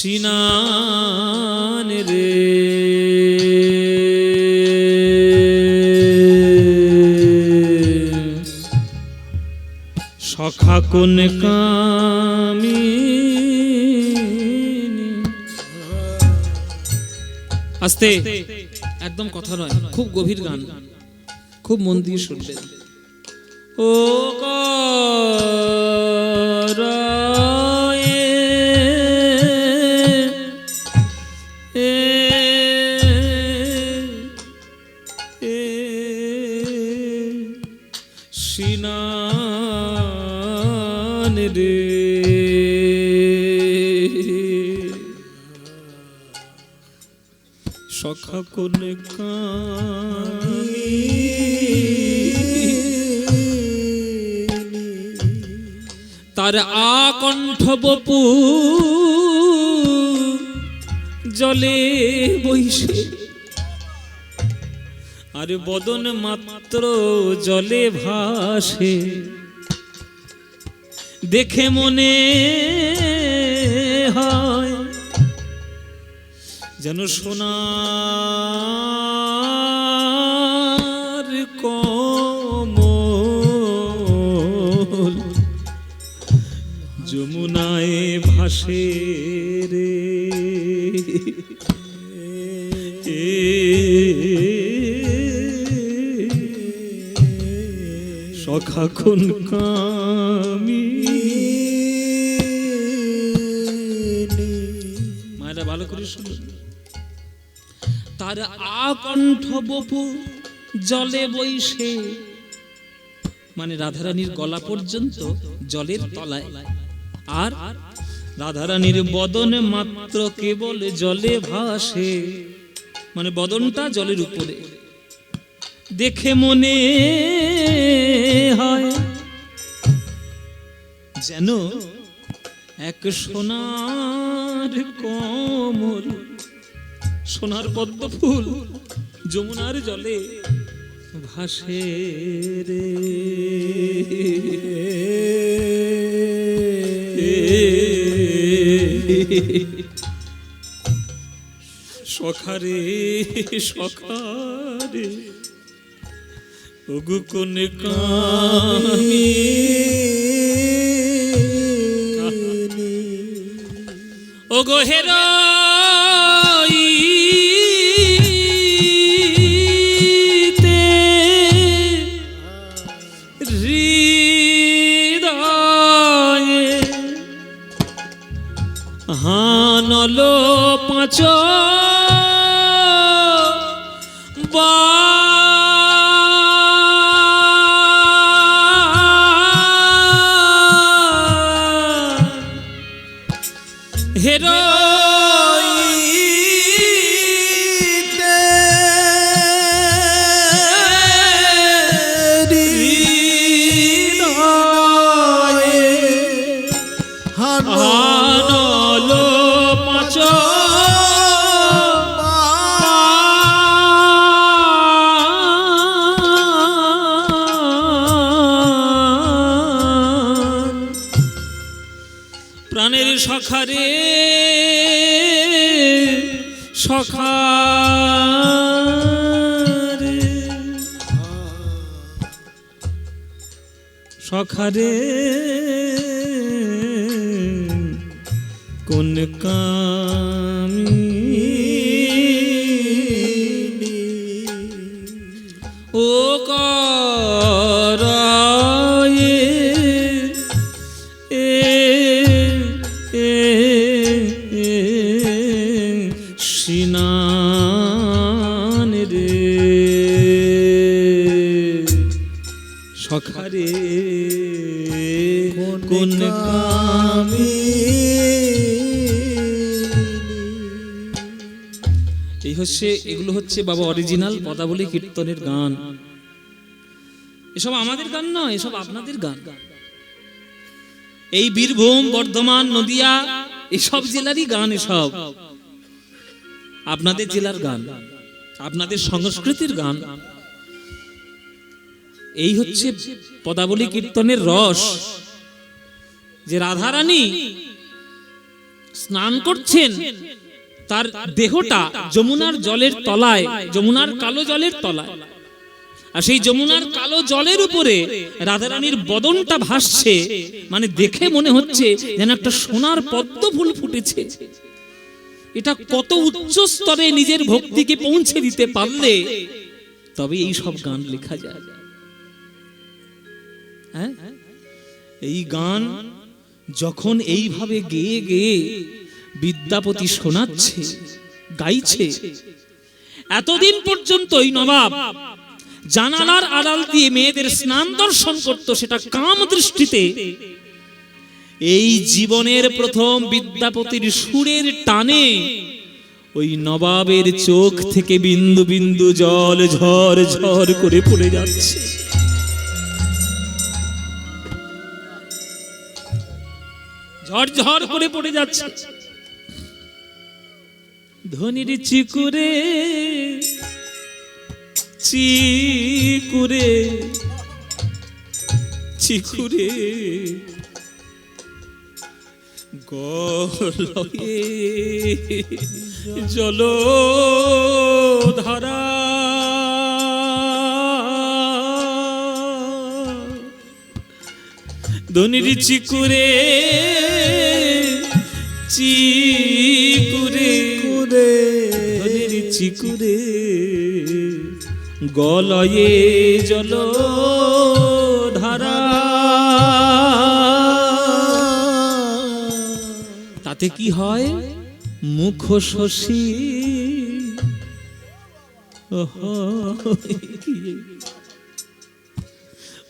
সিনান রে সখা কোন কামিনী। আস্তে, একদম কথা নয়, খুব গভীর গান, খুব মন দিয়ে শুনবেন। ও রায়ে সিনান রে সখা কোন তার আকণ্ঠ বপু জলে বইসে, আর বদন মাত্র জলে ভাসে, দেখে মনে হয় যেন সোনার কমল যমুনায় ভাসে রে। সখা কোন কামিনী। মায়েরা ভালো করে শুনুন। তার আকণ্ঠ বপু জলে বইসে, মানে রাধারানীর গলা পর্যন্ত জলের তলায়, আর রাধারানীর বদন মাত্র কেবল জলে ভাসে, মানে বদনটা জলের উপরে, দেখে মনে হয় যেন এক সোনার কমল, সোনার পদ্ম ফুল যমুনার জলে ভাসে রে। সখারে সখারে ওগো কোন কামিনী। ওগো হেরাইতে হৃদয়ে হানলো পাঁচ হেরাইতে হৃদয়ে হানলো পাঁচ প্রাণের সখারে সখারে সখারে কোন কামিনী। ও করায়ে সিনান রে সখারে কোন এই হচ্ছে, এগুলো হচ্ছে বাবা অরিজিনাল পদাবলী কীর্তনের গান। এসব আমাদের গান নয়, এসব আপনাদের গান। এই বীরভূম, বর্ধমান, নদিয়া এসব জেলারই গান, এসব আপনাদের জেলার গান, আপনাদের সংস্কৃতির গান। এই হচ্ছে পদাবলী কীর্তনের রস, যে রাধারানী স্নান করছেন, তার দেহটা যমুনার জলের তলায়, যমুনার কালো জলের তলায়, আর সেই যমুনার কালো জলের উপরে রাধারানীর বদনটা ভাসছে, মানে দেখে মনে হচ্ছে যেন একটা সোনার পদ্ম ফুল ফুটেছে। এটা কত উচ্চ স্তরে নিজের ভক্তিকে পৌঁছে দিতে পারলে তবে এই সব গান লেখা যায়। হ্যাঁ, এই গান যখন এইভাবে গেয়ে গেয়ে বিদ্যাপতি শোনাচ্ছে, গাইছে, এতদিন পর্যন্তই নবাব জানালার আড়াল দিয়ে মেয়েদের স্নান দর্শন করত, সেটা কাম দৃষ্টিতে। এই জীবনের প্রথম বিদ্যাপতির সুরের টানে ওই নবাবের চোখ থেকে বিন্দু বিন্দু জল ঝর ঝর করে পড়ে যাচ্ছে। ঝরঝর করে পড়ে যাচ্ছে। ধনির চিকুরে চিকুরে চিকুরে গলয়ে জলধারা, ধনির চিকুরে চিকুরে ধনির চিকুরে গলয়ে জলধারা। তাতে কি হয়? মুখ শশী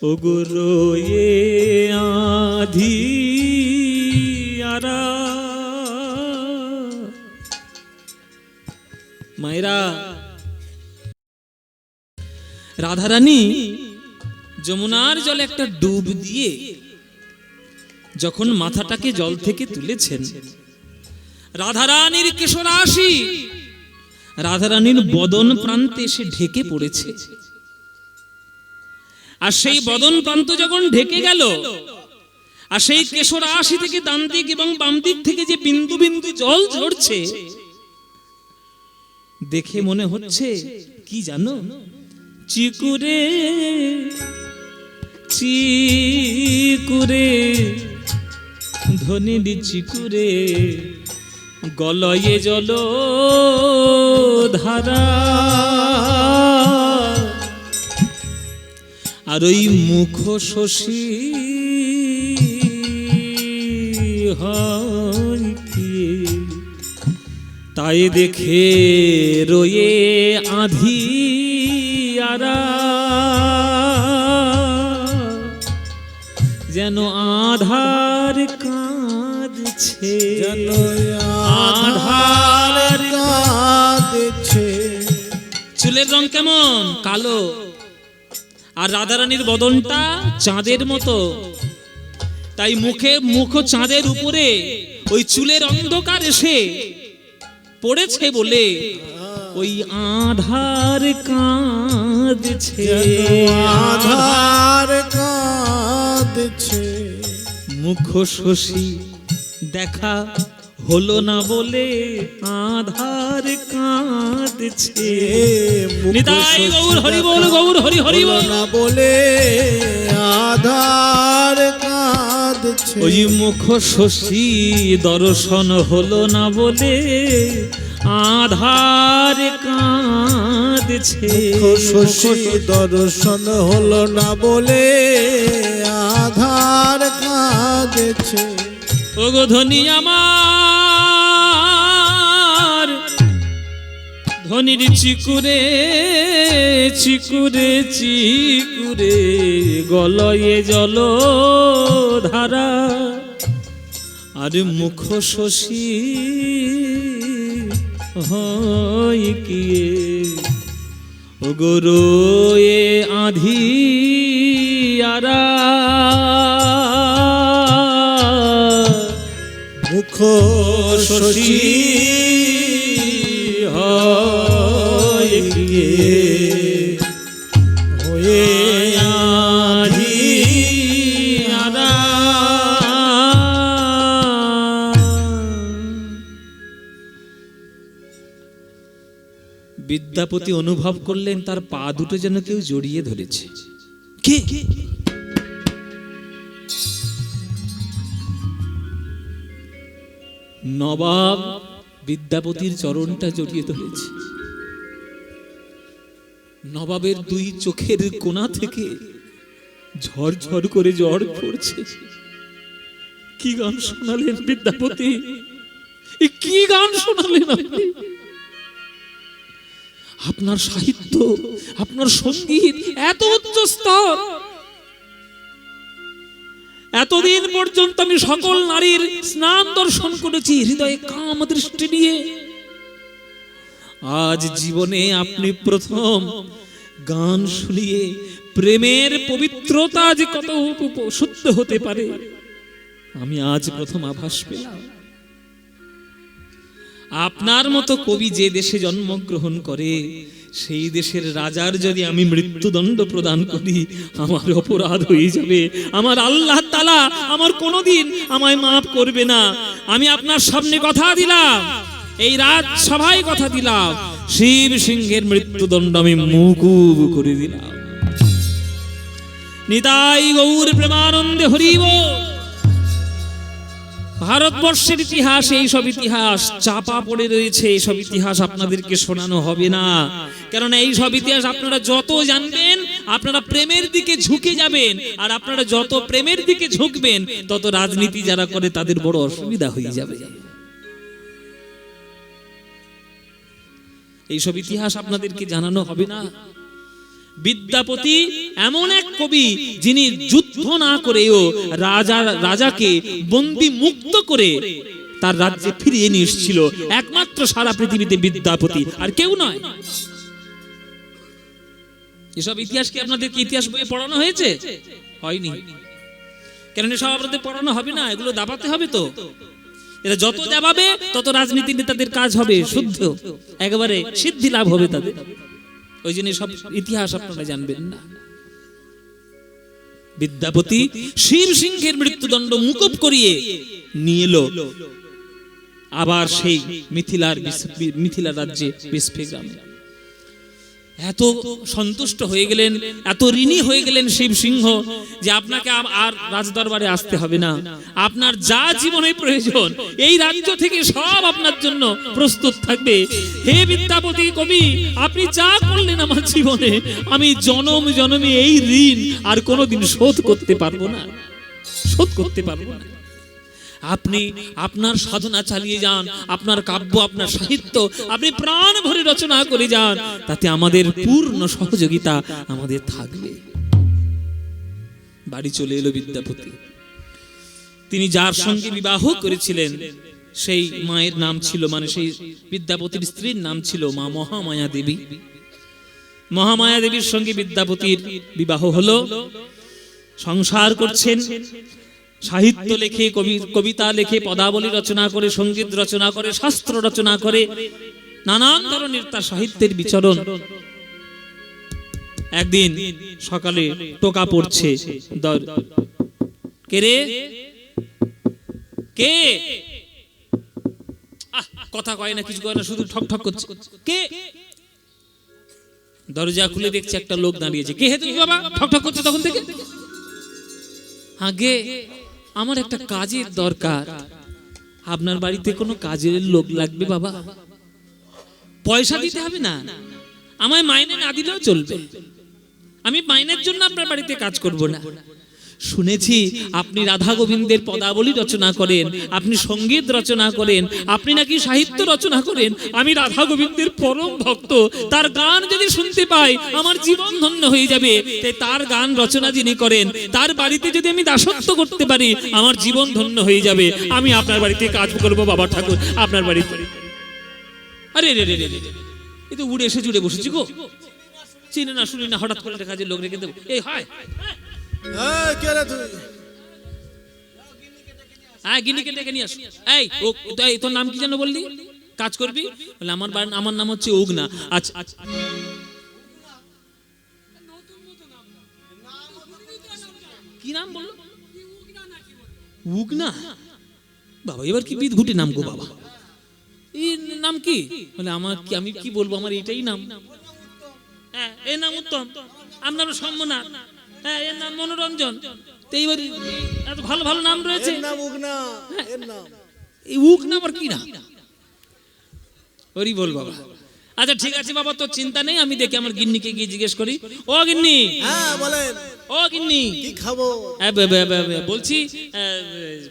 ওগোরয়ে আধিয়ারা। মায়েরা, রাধারানী যমুনার জলে একটা ডুব দিয়ে যখন মাথাটাকে জল থেকে তুলেছেন, রাধারানীর কেশরাশি রাধারানীর বদন প্রান্তে এসে ঢেকে পড়েছে। আর সেই বদন প্রান্ত যখন ঢেকে গেল, আর সেই কেশরাশি থেকে ডান দিক এবং বাম দিক থেকে যে বিন্দু বিন্দু জল ঝরছে, দেখে মনে হচ্ছে কি জানো? চিকুরে চিকুরে ধনির চিকুরে গলয়ে জল ধারা। আর ওই মুখ শশী হয় কি, তাই দেখে রয়ে আধিয়ারা। যেন আধার কাঁদছে, যেন আধার কাঁদছে। চুলের রং কেমন? কালো। আর রাধারানীর বদনটা চাঁদের মতো, তাই মুখ চাঁদের উপরে ওই চুলের অন্ধকার এসে পড়েছে বলে ওই আধার কাঁদছে, আধার কাঁদছে। মুখ শশী দেখা হলো না বলে আধার কাঁদছে। নিতাই গৌর হরি বল, গৌর হরি হরি বল না বলে আধার কাঁদছে। ওই মুখ শশী দর্শন হলো না বলে আধার কাঁদছে। শশী দর্শন হলো না বলে আধার কাঁদছে। ওগো ধনী আমার, ধনির চিকুরে চিকুরে চিকুরে গলয়ে জল ধারা। আর মুখ শশী হয় কি, ওগো রয়ে আধিয়ারা। মুখ শশী হয় গিয়ে হয়ে আধিয়ারা। বিদ্যাপতি অনুভব করলেন তার পা দুটো যেন কেউ জড়িয়ে ধরেছে। কে? নবাব বিদ্যাপতির চরণটা জড়িয়ে ধরেছে। নবাবের দুই চোখের কোণা থেকে ঝরঝর করে জল পড়ছে। কি গান শোনালেন বিদ্যাপতি, কি গান শোনালেন আপনি! আপনার সাহিত্য, আপনার সঙ্গীত এত উচ্চ স্তর। এতদিন পর্যন্ত আমি সকল নারীর স্নান দর্শন করেছি হৃদয়ে কাম দৃষ্টি নিয়ে। আজ জীবনে আপনি প্রথম গান শুনিয়ে প্রেমের পবিত্রতা যে কত শুদ্ধ হতে পারে আমি আজ প্রথম আভাস পেলাম। আপনার মতো কবি যে দেশে জন্মগ্রহণ করে সেই দেশের রাজার যদি আমি মৃত্যুদণ্ড প্রদান করি আমার অপরাধ হয়ে যাবে। আমার আল্লাহ তাআলা আমার কোনোদিন আমায় মাফ করবে না। আমি আপনার সামনে কথা দিলাম, এই রাত সভায় কথা দিলাম, শিব সিংহের মৃত্যুদণ্ড আমি মওকুফ করে দিলাম। নিতাই গৌর প্রেমানন্দে হরি বল। ভারতবর্ষের ইতিহাস, এই সব ইতিহাস চাপা পড়ে রয়েছে। এই সব ইতিহাস আপনাদেরকে শোনানো হবে না, কারণ এই সব ইতিহাস আপনারা যত জানবেন আপনারা প্রেমের দিকে ঝুঁকে যাবেন, আর আপনারা যত প্রেমের দিকে ঝুঁকবেন তত রাজনীতি যারা করে তাদের বড় অসুবিধা হয়ে যাবে। এইসব ইতিহাস আপনাদেরকে জানানো হবে না। বিদ্যাপতি এমন এক কবি যিনি যুদ্ধ না করেও রাজাকে বন্দী মুক্ত করে তার রাজ্যে ফিরিয়ে নিয়ে এসেছিল। একমাত্র সারা পৃথিবীতে বিদ্যাপতি, আর কেউ নয়। এসব ইতিহাস কি আপনাদেরকে ইতিহাস বইয়ে পড়ানো হয়েছে? হয়নি। কেন এসব আপনাদের পড়ানো হবে না, এগুলো দাবাতে হবে। তো এরা যত দাবাবে তত রাজনীতি নেতাদের কাজ হবে শুদ্ধ, একেবারে সিদ্ধি লাভ হবে তাদের। ওই জন্য সব ইতিহাস আপনারা জানবেন না। বিদ্যাপতি শিব সিংহের মৃত্যুদণ্ড মুকুব করিয়ে নিয়ে এলো আবার সেই মিথিলা রাজ্যে বিস্ফে গ্রামে। এত সন্তুষ্ট হয়ে গেলেন, এত ঋণী হয়ে গেলেন শিব সিংহ যে আপনাকে আর রাজদরবারে আসতে হবে না। আপনার যা জীবনে প্রয়োজন এই রাজ্য থেকে সব আপনার জন্য প্রস্তুত থাকবে। হে বিদ্যাপতি কবি, আপনি যা করলেন আমার জীবনে, আমি জনম জনমে এই ঋণ আর কোনোদিন শোধ করতে পারবো না, শোধ করতে পারবো না। আপনি আপনার সাধনা চালিয়ে যান, আপনার কাব্য, আপনার সাহিত্য আপনি প্রাণ ভরে রচনা করে যান, তাতে আমাদের পূর্ণ সহযোগিতা আমাদের থাকবে। বাড়ি চলে এলো বিদ্যাপতি। তিনি যার সঙ্গে বিবাহ করেছিলেন সেই মায়ের নাম ছিল, মানে সেই বিদ্যাপতির স্ত্রীর নাম ছিল মা মহামায়া দেবী। মহামায়া দেবীর সঙ্গে বিদ্যাপতির বিবাহ হলো। সংসার করছেন, সাহিত্য লেখে, কবিতা লেখে, পদাবলী রচনা করে, সঙ্গীত রচনা করে, শাস্ত্র রচনা করে, নানান ধরনের তার সাহিত্যের বিচরণ। একদিন সকালে টোকা পড়ছে, কে রে, কে? কথা কয় না, কিছু কয় না, শুধু ঠক ঠক করছে। কে? দরজা খুলে দেখছে একটা লোক দাঁড়িয়েছে। কে হে তুমি বাবা? ঠক ঠক করছে তখন থেকে। আগে আমার একটা কাজের দরকার, আপনার বাড়িতে কোনো কাজের লোক লাগবে বাবা? পয়সা দিতে হবে না, আমায় মাইনে না দিলেও চলবে, আমি মাইনের জন্য আপনার বাড়িতে কাজ করব না। শুনেছি আপনি রাধা গোবিন্দের পদাবলী রচনা করেন, আপনি সঙ্গীত রচনা করেন, আপনি নাকি সাহিত্য রচনা করেন। আমি রাধা গোবিন্দের পরম ভক্ত, তার গান যদি শুনতে পাই আমার জীবন ধন্য হয়ে যাবে। তাই তার গান রচনা যিনি করেন তার বাড়িতে যদি আমি দাসত্ব করতে পারি আমার জীবন ধন্য হয়ে যাবে। আমি আপনার বাড়িতে কাজ করব বাবা ঠাকুর, আপনার বাড়িতে। আরে রে রে রে, এই তো উড়ে এসে জুড়ে বসেছি গো, চিনি না শুনি না, হঠাৎ করে কাজের লোক রেখে দেবো। এই হয় গিন্নিকে ডেকে নিয়ে আস। এই তোর নাম কি যেন বললি, কাজ করবি? বলে আমার নাম হচ্ছে উগনা। আচ্ছা, কি নাম বললো? উগনা? বাবা এবার কি বিদঘুটে নাম গো বাবা, এই নাম নাম কি? বলে আমার কি, আমি কি বলবো, আমার এটাই নাম। হ্যাঁ, এর নাম উত্তম, আপনার সম্মনাথ, হ্যাঁ এর নাম মনোরঞ্জন। তো এইবার এত ভালো ভালো নাম রয়েছে, এর নাম উগনা, এর নাম এই উক না আবার কি না? হরি বল বাবা। আচ্ছা ঠিক আছে বাবা, তোর চিন্তা নেই, আমি দেখি আমার গিন্নিকে গিয়ে জিজ্ঞেস করি। ও গিন্নি, হ্যাঁ বলেন, ও গিন্নি, কি খাবো? বলছি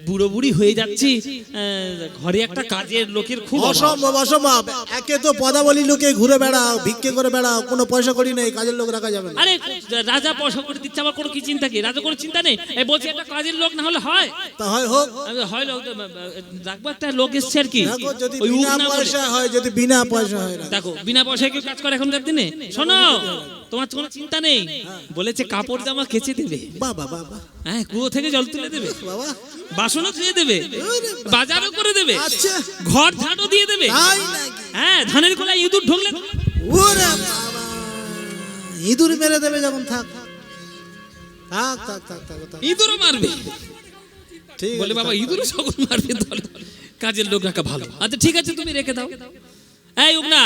বুড়ো বুড়ি হয়ে যাচ্ছি, ঘরে একটা কাজের লোকের খুব অভাব। অসম্ভব অসম্ভব, একে তো পদাবলী লোকে ঘুরে বেড়াও, ভিক্ষে করে বেড়াও, কোনো পয়সা করি নেই, কাজের লোক রাখা যাবে না। আরে রাজা পয়সা করে দিচ্ছে, আমার কোনো কি চিন্তা কি? রাজা কোনো চিন্তা নেই। এই বলছি একটা কাজের লোক না হলে হয়? তা হয় হোক, হয় লোক রাখবো, একটা লোক এসছে আর কি। দেখো যদি ওই উক বিনা না বলে। পয়সা হয়, যদি বিনা পয়সা হয় না। দেখো বিনা পয়সায় কেউ কাজ করে এখনকার দিনে? শোনো, তোমার কোনো চিন্তা নেই, বলেছে কাপড় জামা কেচে দেবে, বাবা বাবা হ্যাঁ কুয়ো থেকে জল তুলে দেবে, বাবা, বাসনও ধুয়ে দেবে, বাজারও করে দেবে, আচ্ছা ঘর ঝাড়ও দিয়ে দেবে, তাই নাকি? হ্যাঁ ধানের গোলায় ইঁদুর ঢুকলে ওরে বাবা, ইঁদুর মেরে দেবে যখন, থাক থাক থাক থাক থাক থাক। ইঁদুরও মারবে। ঠিক বলে আছে, বাবা থাক। ইঁদুরও সকল মারবে, তাহলে কাজের লোক রাখা ভালো। আচ্ছা ঠিক আছে, তুমি রেখে দাও। এই উগনা,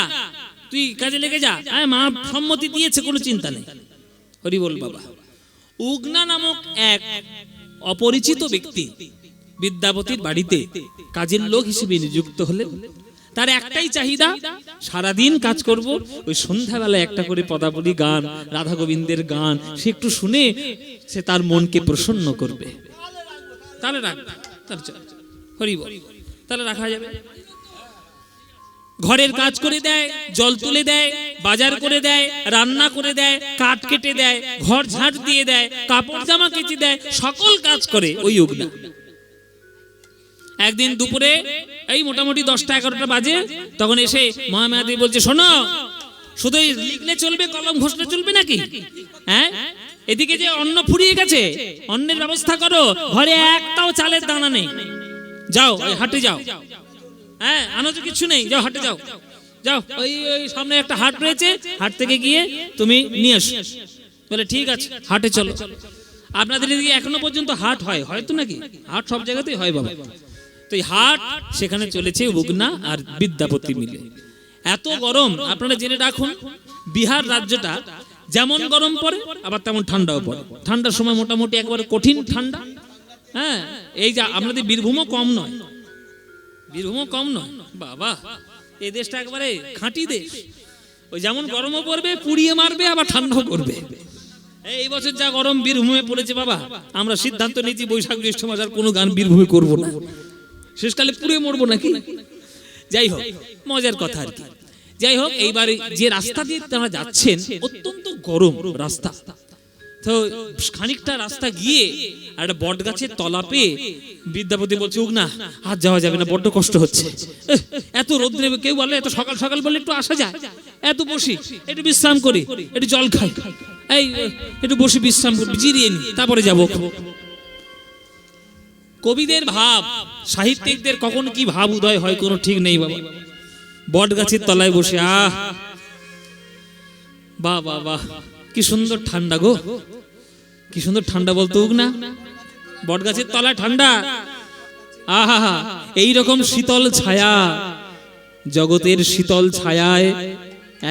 তুই কাজে লেগে যা, হ্যাঁ মা সম্মতি দিয়েছে, কোনো চিন্তা নেই। হরি বল বাবা। উগনা নামক এক অপরিচিত ব্যক্তি বিদ্যাপতির বাড়িতে কাজের লোক হিসেবে নিযুক্ত হলেন। তার একটাই চাহিদা, সারাদিন কাজ করব, ওই সন্ধ্যাবেলায় একটা করে পদাবলী গান, রাধা গোবিন্দের গান সে একটু শুনে সে তার মনকে প্রসন্ন করবে। তাহলে রাখবে, তাহলে চল, হরি বল, তাহলে রাখা যাবে। ঘরের কাজ করে দেয়, জল তুলে দেয়, বাজার করে দেয়, রান্না করে দেয়, কাঠ কেটে দেয়, ঘর ঝাড় দিয়ে দেয়, কাপড় জামা কেচে দেয়, সকল কাজ করে ওই উগনা। একদিন দুপুরে এই মোটামুটি 10টা-11টা বাজে, তখন এসে মহামায়াদেবী বলছে, শোনো, শুধু লিখলে চলবে, কলম ঘষলে চলবে নাকি? হ্যাঁ, এদিকে যে অন্ন ফুরিয়ে গেছে, অন্নের ব্যবস্থা করো, ঘরে একটাও চালের দানা নেই, যাও ওই হাটে যাও, হ্যাঁ আনাজ কিছু নেই, যাও হাটে যাও, যাও ওই ওই সামনে একটা হাট রয়েছে, হাট থেকে গিয়ে তুমি নিয়ে এসো। বলে ঠিক আছে, হাটে চলো। আপনাদের এদিকে এখনো পর্যন্ত হাট হয়, হয়তো নাকি? হাট সব জায়গাতেই হয় বাবা। তো এই হাট, সেখানে চলেছে উগনা আর বিদ্যাপতি মিলে। এত গরম, আপনারা জেনে রাখুন, বিহার রাজ্যটা যেমন গরম পড়ে আবার তেমন ঠান্ডাও পড়ে। ঠান্ডার সময় মোটামুটি একবারে কঠিন ঠান্ডা। হ্যাঁ, এই যে আপনাদের বীরভূমও কম নয়, বীরভূমও কম নয় বাবা, এই দেশটা একবারে খাঁটি দেশ। ওই যেমন গরমও পড়বে, পুড়িয়ে মারবে, আবার ঠান্ডাও করবে। এই বছর যা গরম বীরভূমে পড়েছে বাবা, আমরা সিদ্ধান্ত নিয়েছি বৈশাখ জ্যৈষ্ঠ মাস আর কোনো গান বীরভূমে করব না, শেষকালে পুড়ে মরবো নাকি। যাই হোক, মজার কথা আর কি। যাই হোক, এইবার যে রাস্তা দিয়ে তারা যাচ্ছেন, অত্যন্ত গরম রাস্তা। তো খানিকটা রাস্তা গিয়ে একটা বট গাছের তলা পেয়ে বিদ্যাপতি বলছে, উগনা আর যাওয়া যাবে না, বড্ড কষ্ট হচ্ছে, এত রোদ্রে, কেউ বলে এত সকাল সকাল বলে একটু আসা যায়, এত বসি, একটু বিশ্রাম করি, একটু জল খাই, এই একটু বসে বিশ্রাম করি, জিরিয়ে নি, তারপরে যাবো। কবিদের ভাব, সাহিত্যিকদের কখন কি ভাব উদয় হয় কোনো ঠিক নেই বাবা। বট গাছের তলায় বসে, আহ বাহ বাহ বাহ, কি সুন্দর ঠান্ডা গো, কি সুন্দর ঠান্ডা বলতো উগনা, বট গাছের তলায় ঠান্ডা, আহা এইরকম শীতল ছায়া, জগতের শীতল ছায়ায়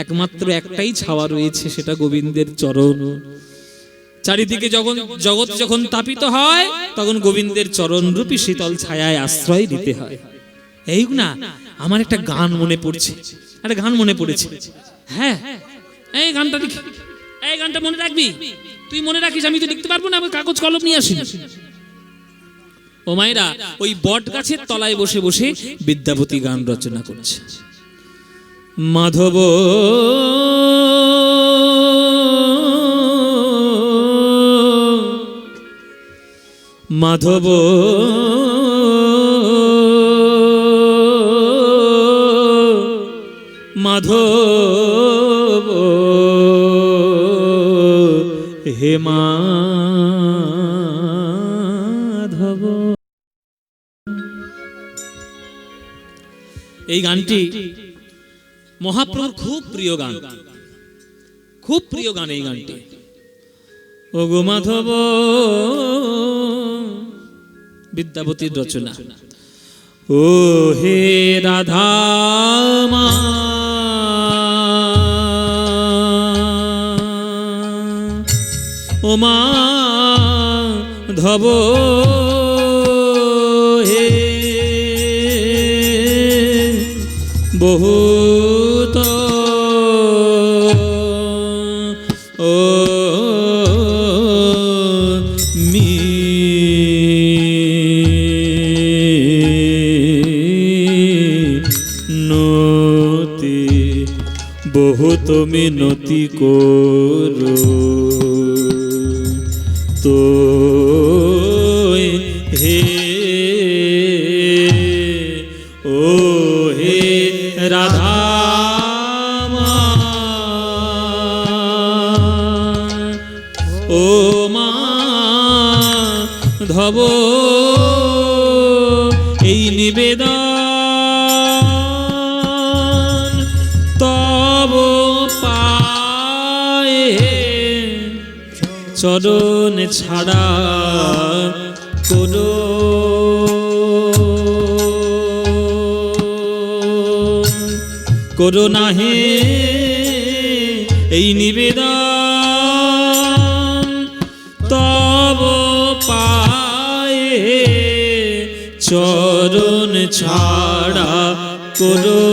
একমাত্র একটাই ছাওয়া রয়েছে, সেটা গোবিন্দের চরণ। চারিদিকে জগৎ যখন তাপিত হয়, তখন গোবিন্দের চরণ রূপী শীতল ছায়ায় আশ্রয় দিতে হয়। এই না, আমার একটা গান মনে পড়ছে, একটা গান মনে পড়েছে। হ্যাঁ, এই গানটা, এই গানটা মনে রাখবি, তুই মনে রাখিস, আমি তো লিখতে পারবো না, আমি কাগজ কলম নিয়ে আসি। ও মায়েরা, ওই বট গাছের তলায় বসে বসে বিদ্যাপতি গান রচনা করছে। মাধব মাধব মাধব হে মাধব। এই গানটি মহাপ্রভুর খুব প্রিয় গান, খুব প্রিয় গান এই গানটি। ও গো মাধব, বিদ্যাপতির রচনা। ও হে রাধা মা, ও মা ধব হে, বহুত ও মিনতি, বহুত মিনতি করো তো হে, ও হে রাধা মা, ও মা ধব এই নিবেদন তব পায়ে, চরণ ছাড়া করো করো না হে এই নিবেদন তব পায়ে, চরণ ছাড়া করো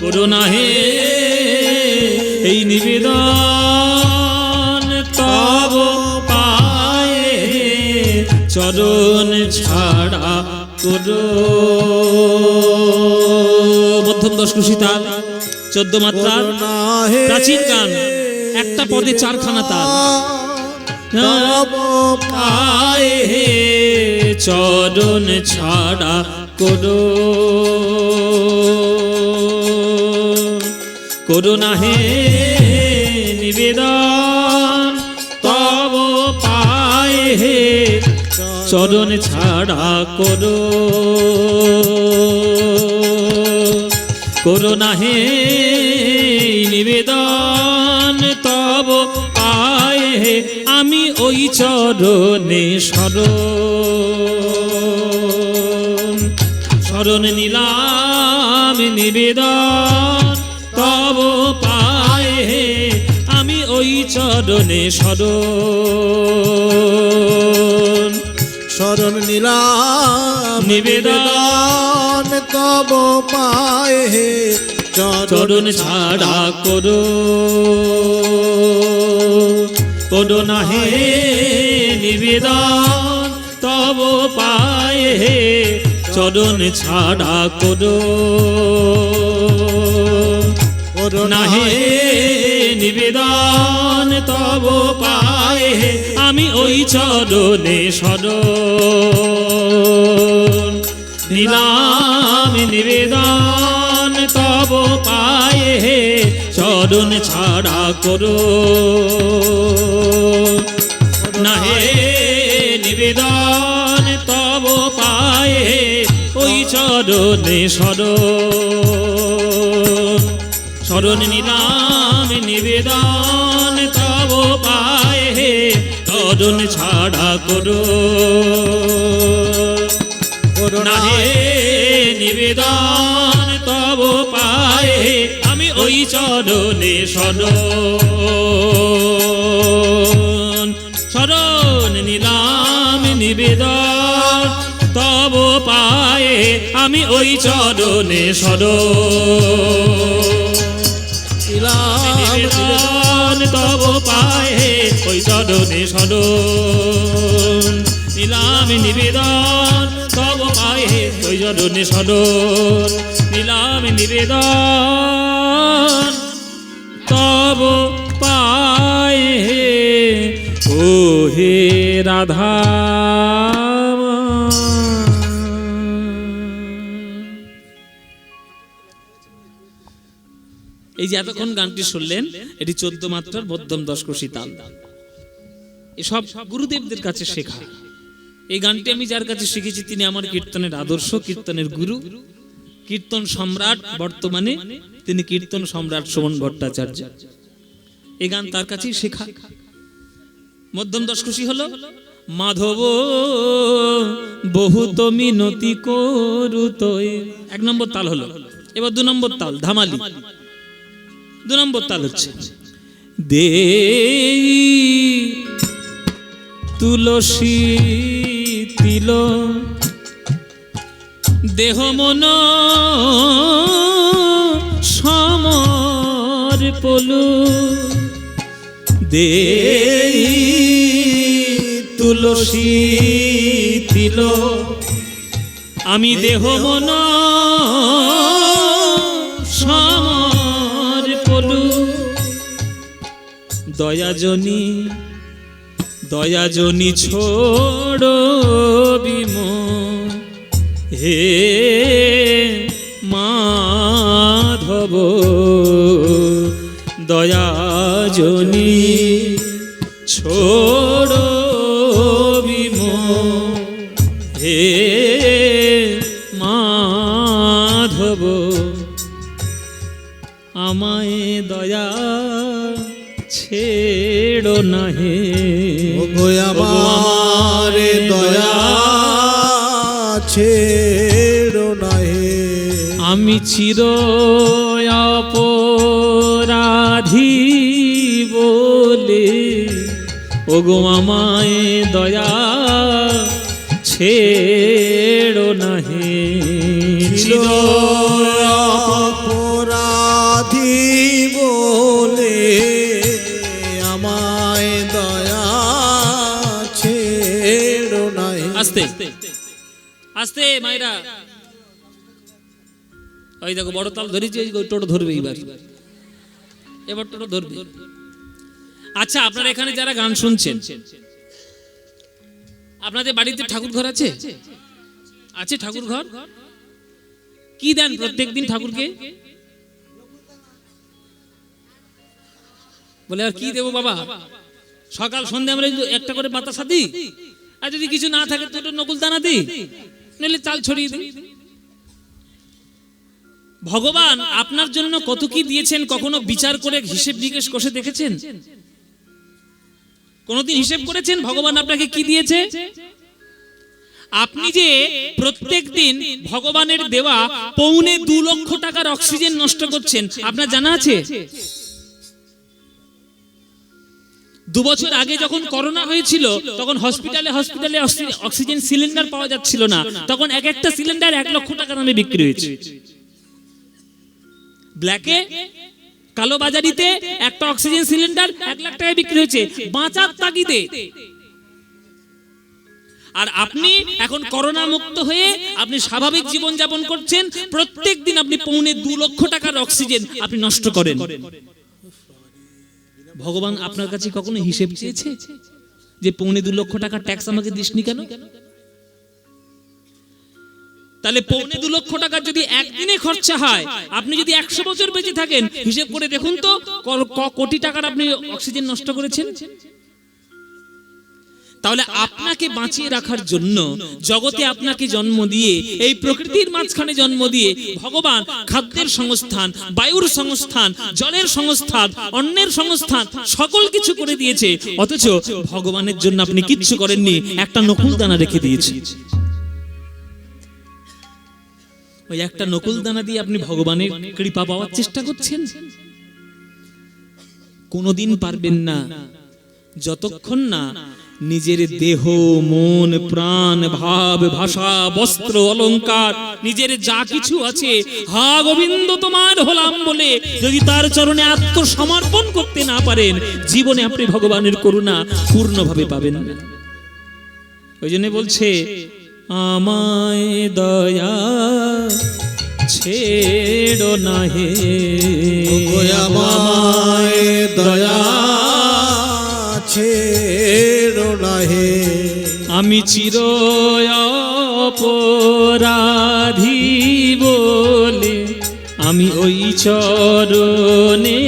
করো না হে এই নিবেদন তব পায়ে, চরণ ছাড়া করো। মধ্যম দশকুশি তাল, 14 মাত্রা, প্রাচীন গান, একটা পদে 4খানা তাল। তব পায়ে চরণ ছাড়া করো করো না হে নিবেদন তব পায়ে, চরণ ছাড়া করো করো না হে নিবেদন তব পায়ে, আমি ওই চরণে শরণ নিলাম নিবেদন তব পায়ে, আমি ওই চরণে শরণ নিলাম নিবেদন তব পায়ে, চরণ ছাড়া করো করো না হে নিবেদন তব পায়ে, চরণ ছাড়া করো করো না হে নিবেদন তব পায়ে, আমি ওই চরণে নিলাম নিবেদন তব পায়ে, চরণ ছাড়া করো না হে নিবেদন তব পায়ে, ওই চরণে শরণ নিলাম নিবেদন তব পায়ে, চরণ ছাড়া করো না হে নিবেদন তব পায়ে, আমি ওই চরণে শরণ নিলাম নিবেদন তব পায়ে, আমি ওই চরণে নিবেদন তব পায়ে, ওই চরণে নিলাম নিবেদন তব পায়ে, ওই চরণে নিলাম নিবেদন তব পায়ে, ও হে রাধা। এই যে এতক্ষণ গানটি শুনলেন, এটি 14 মাত্রার মধ্যম দশকোষী তাল। এসব গুরুদেবদের কাছে শেখা। এই গানটি আমি যার কাছে শিখেছি তিনি আমার কীর্তনের আদর্শ, কীর্তনের গুরু, কীর্তন সম্রাট। বর্তমানে তিনি কীর্তন সম্রাট শ্রবণ ভট্টাচার্য। এই গান তার কাছেই শেখা। মধ্যম দশকোষী হলো মাধব বহুত মিনতি করুতোয়, 1 নম্বর তাল হলো। এবার 2 নম্বর তাল ধামালি। 2 নম্বর তাল হচ্ছে দেই তুলসী তিল দেহ মন সমর পলু, দেই তুলসী তিল আমি দেহ মন সমর পলু, দয়াজনী দয়াজনী ছোড়ো বিম হে মাধব, দয়াজনী ছোড়ো বিম হে মাধব, আমায় দয়া ছেড়ো না হে, আমার দয়া ছেড়ো না হে, আমি চির অপরাধী বলে ওগো আমায় দয়া ছেড়ো না হে, চির অপরাধী বলে আমায় দয়া ছেড়ো না হে। আস্তে আস্তে মায়েরা, ওই দেখো বড় তাল ধরেছি, ওই টোটো ধরবে এবার টোটো ধরবে। আচ্ছা, আপনারা এখানে যারা গান শুনছেন, আপনাদের বাড়িতে ঠাকুর ঘর আছে? আছে ঠাকুর ঘর? কি দেন প্রত্যেকদিন ঠাকুরকে? বলে আর কি দেবো বাবা, সকাল সন্ধ্যা আমরা একটা করে বাতাসা দিই, আর যদি কিছু না থাকে তো নকুল দানা দিই, নইলে চাল ছড়িয়ে দিই। ভগবান আপনার জন্য কত কি দিয়েছেন কখনো বিচার করে হিসেব নিকেশ করে দেখেছেন? কোনদিন হিসেব করেছেন ভগবান আপনাকে কি দিয়েছে? আপনি যে প্রত্যেক দিন ভগবানের দেওয়া 2.25 লক্ষ টাকার অক্সিজেন নষ্ট করছেন, আপনার জানা আছে? 2 বছর আগে যখন করোনা হয়েছিল তখন হসপিটালে অক্সিজেন সিলিন্ডার পাওয়া যাচ্ছিল না, তখন এক একটা সিলিন্ডার 1 লক্ষ টাকা দামে বিক্রি হয়েছে। ব্ল্যাকে কালো বাজারিতে একটা অক্সিজেন সিলিন্ডার 1 লাখ টাকায় বিক্রি হয়েছে বাঁচার তাগিদে। আর আপনি এখন করোনা মুক্ত হয়ে আপনি স্বাভাবিক জীবন যাপন করছেন, প্রত্যেক দিন আপনি 2.25 লক্ষ টাকার অক্সিজেন আপনি নষ্ট করেন। ভগবান আপনার কাছে কখনো হিসেব চেয়েছে যে 2.25 লক্ষ টাকা ট্যাক্স আমাকে দিসনি কেন? তাহলে 2.25 লক্ষ টাকা যদি একদিনে খরচা হয়, আপনি যদি 100 বছর বেঁচে থাকেন, হিসেব করে দেখুন তো কোটি টাকার আপনি অক্সিজেন নষ্ট করেছেন। তাহলে আপনাকে বাঁচিয়ে রাখার জন্য জগতে আপনাকে জন্ম দিয়ে, এই প্রকৃতির মাঝখানে জন্ম দিয়ে ভগবান খাদ্যের সংস্থান, বায়ুর সংস্থান, জলের সংস্থান, অন্নের সংস্থান সকল কিছু করে দিয়েছে, অথচ ভগবানের জন্য আপনি কিচ্ছু করেননি, একটা নকুল দানা রেখে দিয়েছে। ওই একটা নকুল দানা দিয়ে আপনি ভগবানের কৃপা পাওয়ার চেষ্টা করছেন? কোনোদিন পারবেন না যতক্ষণ না নিজের দেহ, মন, প্রাণ, ভাব, ভাষা, বস্ত্র, অলংকার, নিজের যা কিছু আছে, হা গোবিন্দ তোমার হলাম বলে যদি তার চরণে আত্মসমর্পণ করতে না পারেন, জীবনে আপনি ভগবানের করুণা পূর্ণভাবে পাবেন না। ওই জন্য বলছে আমায় দয়া ছেড়ো না হে, আমায় দয়া ছেড়ো না হে, আমি চির অপরাধী বলে আমি ওই চরণে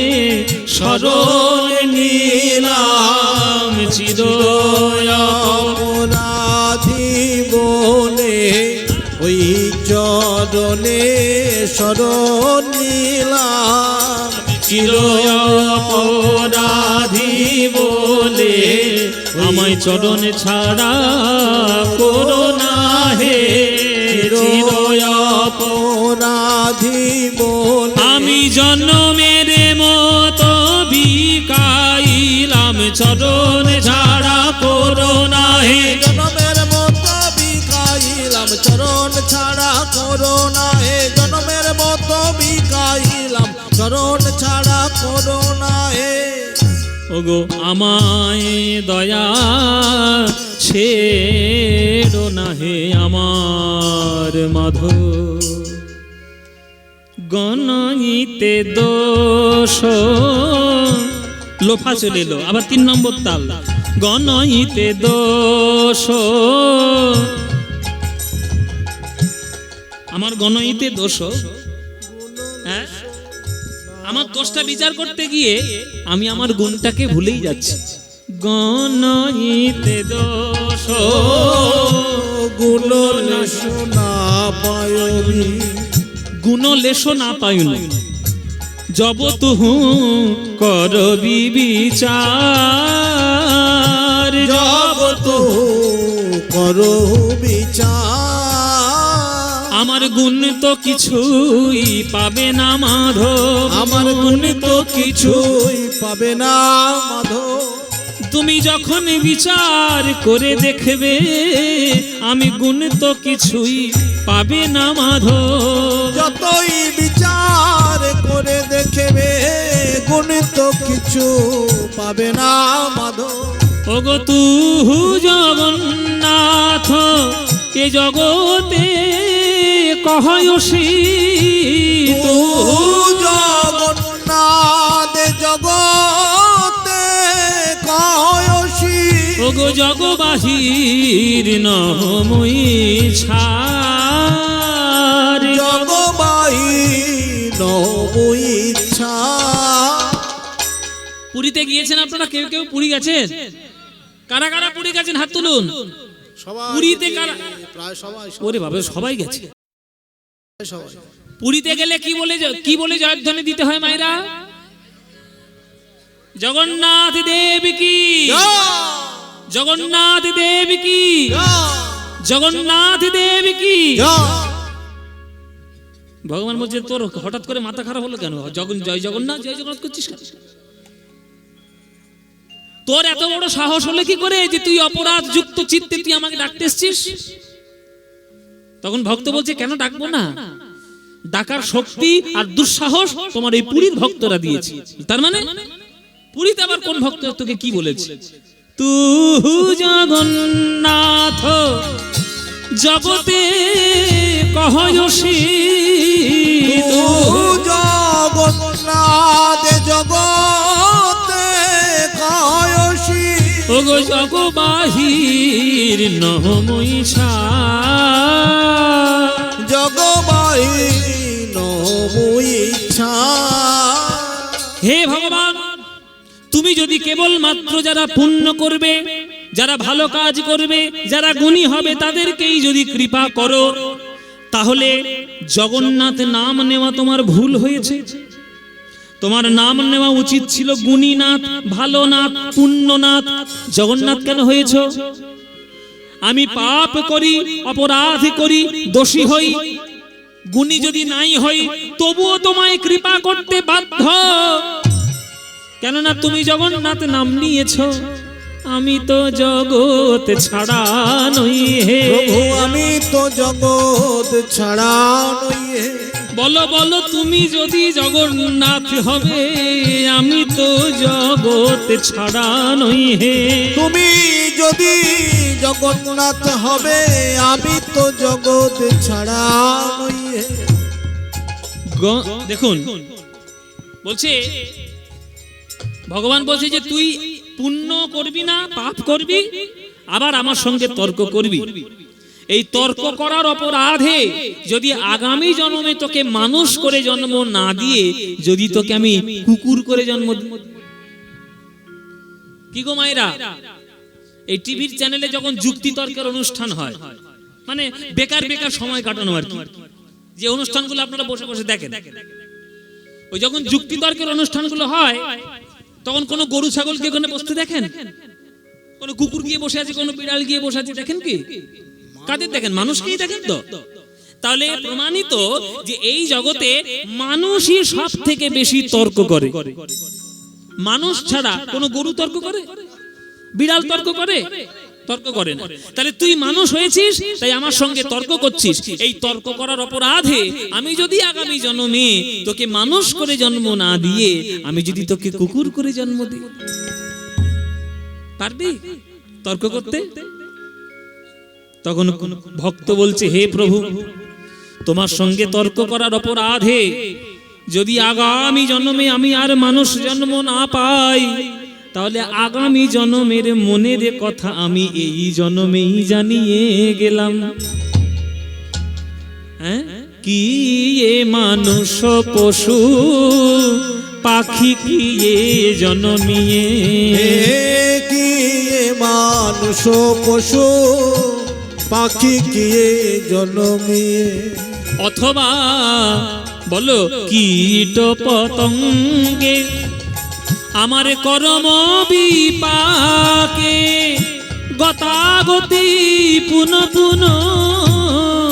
শরণ নিলাম, চির অপরাধী বলে ওই চরণে শরণ নিলাম, চির অপরাধী বলে তোমায় চরণ ছাড়া করো না হে অপরাধী বলে আমি জন্মের মতো বিকাইলাম চরণ ছাড়া করো না হে জনমের মতো বিকাইলাম চরণ ছাড়া করো না হে জনমের মতো বিকাইলাম চরণ ছাড়া করো না হে ওগো আমায় দয়া ছেড়ো না হে আমার মাধব গণইতে দোষ লোফা চলে এলো আবার 3 নম্বর তাল গণইতে দোষ আমার গণইতে দোষ হ্যাঁ আমার দোষটা বিচার করতে গিয়ে আমি আমার গুণটাকে ভুলেই যাচ্ছি গণইতে দোষ গুণ শোনা পায়নি গুণ লেশো না পাইনি জব তুহু করবি বিচার জব তো করো বিচার আমার গুণ তো কিছুই পাবে না মাধব আমার গুণ তো কিছুই পাবে না মাধব তুমি যখন বিচার করে দেখবে আমি গুণ তো কিছুই পাবে না মাধব যতই বিচার করে দেখবে গুণ তো কিছু পাবে না মাধব ওগো তু জগন্নাথ এ জগতে কহয়সী তু জগন্নাথ জগতে কয়সী ওগো জগবাহির নহময়ী ছাড় জগবাই নবু ইচ্ছা পুরীতে গিয়েছেন আপনারা কেউ কেউ পুরী গেছেন কারা কারা পুরী গেছেন হাত তুলুন সবাই পুরীতে কারা প্রায় সবাই ওরে বাবা সবাই গেছে সবাই পুরীতে গেলে কি বলে জয়ধ্বনি দিতে হয় মায়েরা জগন্নাথ দেব কি জগন্নাথ দেব কি জগন্নাথ দেব কি ভগবান বলছে তোর হঠাৎ করে মাথা খারাপ হলো কেন জয় জগন্নাথ করছিস কেন তোর এত বড় সাহস হলে কি করে যে তুই অপরাধ যুক্ত চিত্তে তুই আমাকে ডাকতে এসছিস তখন ভক্ত বলছে কেন ডাকবো না ডাকার শক্তি আর দুঃসাহস তোমার এই পুরীর ভক্তরা দিয়েছে তার মানে পুরীতে আবার কোন ভক্ত তোকে কি বলেছে তু জগন্নাথ জগতে কহয়সী তু জগন্নাথ জগতে কয়সী ওগো জগবাহির নহময়ী ছাড় জগবাই নবু ইচ্ছা হে ভগবান তুমি যদি কেবল মাত্র যারা পুণ্য করবে যারা ভালো কাজ করবে যারা গুণী হবে তাদেরকেই যদি কৃপা করো তাহলে জগন্নাথ নাম নেওয়া তোমার ভুল হয়েছে তোমার নাম নেওয়া উচিত ছিল গুণীনাথ ভালোনাথ পুণ্যনাথ জগন্নাথ কেন হয়েছ আমি পাপ করি অপরাধ করি দোষী হই গুণী যদি নাই হই তবুও তোমায় কৃপা করতে বাধ্য কেননা তুমি জগন্নাথ নাম নিয়েছো আমি তো জগৎ ছাড়া নই হে প্রভু আমি তো জগৎ ছাড়া নই হে বলো বলো তুমি যদি জগন্নাথ হবে আমি তো জগৎ ছাড়া নই হে তুমি যদি জগন্নাথ হবে আমি তো জগৎ ছাড়া নই হে দেখুন বলছে ভগবান বলছে যে তুই পুণ্য করবি না পাপ করবি আবার আমার সঙ্গে তর্ক করবি এই তর্ক করার অপরাধে যদি আগামী জন্মে তোকে মানুষ করে জন্ম না দিয়ে যদি তোকে আমি কুকুর করে জন্ম কি গো মায়েরা এই টিভির চ্যানেলে যখন যুক্তি তর্কের অনুষ্ঠান হয় মানে বেকার বেকার সময় কাটানো আর কি যে অনুষ্ঠানগুলো আপনারা বসে বসে দেখেন ওই যখন যুক্তি তর্কের অনুষ্ঠানগুলো হয় তখন কোন গরু ছাগলকে ওখানে বসতে দেখেন কোনো কুকুর গিয়ে বসে আছে, কোনো বিড়াল গিয়ে বসে আছে, দেখেন কি? কাদের দেখেন? মানুষকেই দেখেন তো। তাহলে প্রমাণিত যে এই জগতে মানুষই সব থেকে বেশি তর্ক করে। মানুষ ছাড়া কোনো গরু তর্ক করে? বিড়াল তর্ক করে? তর্ক করে না। তাহলে তুই মানুষ হয়েছিস, তাই আমার সঙ্গে তর্ক করছিস। এই তর্ক করার অপরাধে আমি যদি আগামী জন্মে তোকে মানুষ করে জন্ম না দিয়ে আমি যদি তোকে কুকুর করে জন্ম দিই, পারবি তর্ক করতে? তখন ভক্ত বলছে, হে প্রভু, তোমার সঙ্গে তর্ক করার অপরাধে যদি আগামী জন্মে আমি আর মানুষ জন্ম না পাই, তাহলে আগামী জন্মের মনের কথা আমি এই জন্মেই জানিয়ে গেলাম। হ্যাঁ, কি এ মানুষ পশু পাখি কি এ জন্মিয়ে, কি এ মানুষ পশু পাখি কি এ জন্মিয়ে, অথবা বলো কীট পতঙ্গে আমার কর্ম বিপাকে গতাগতি পুন পুন,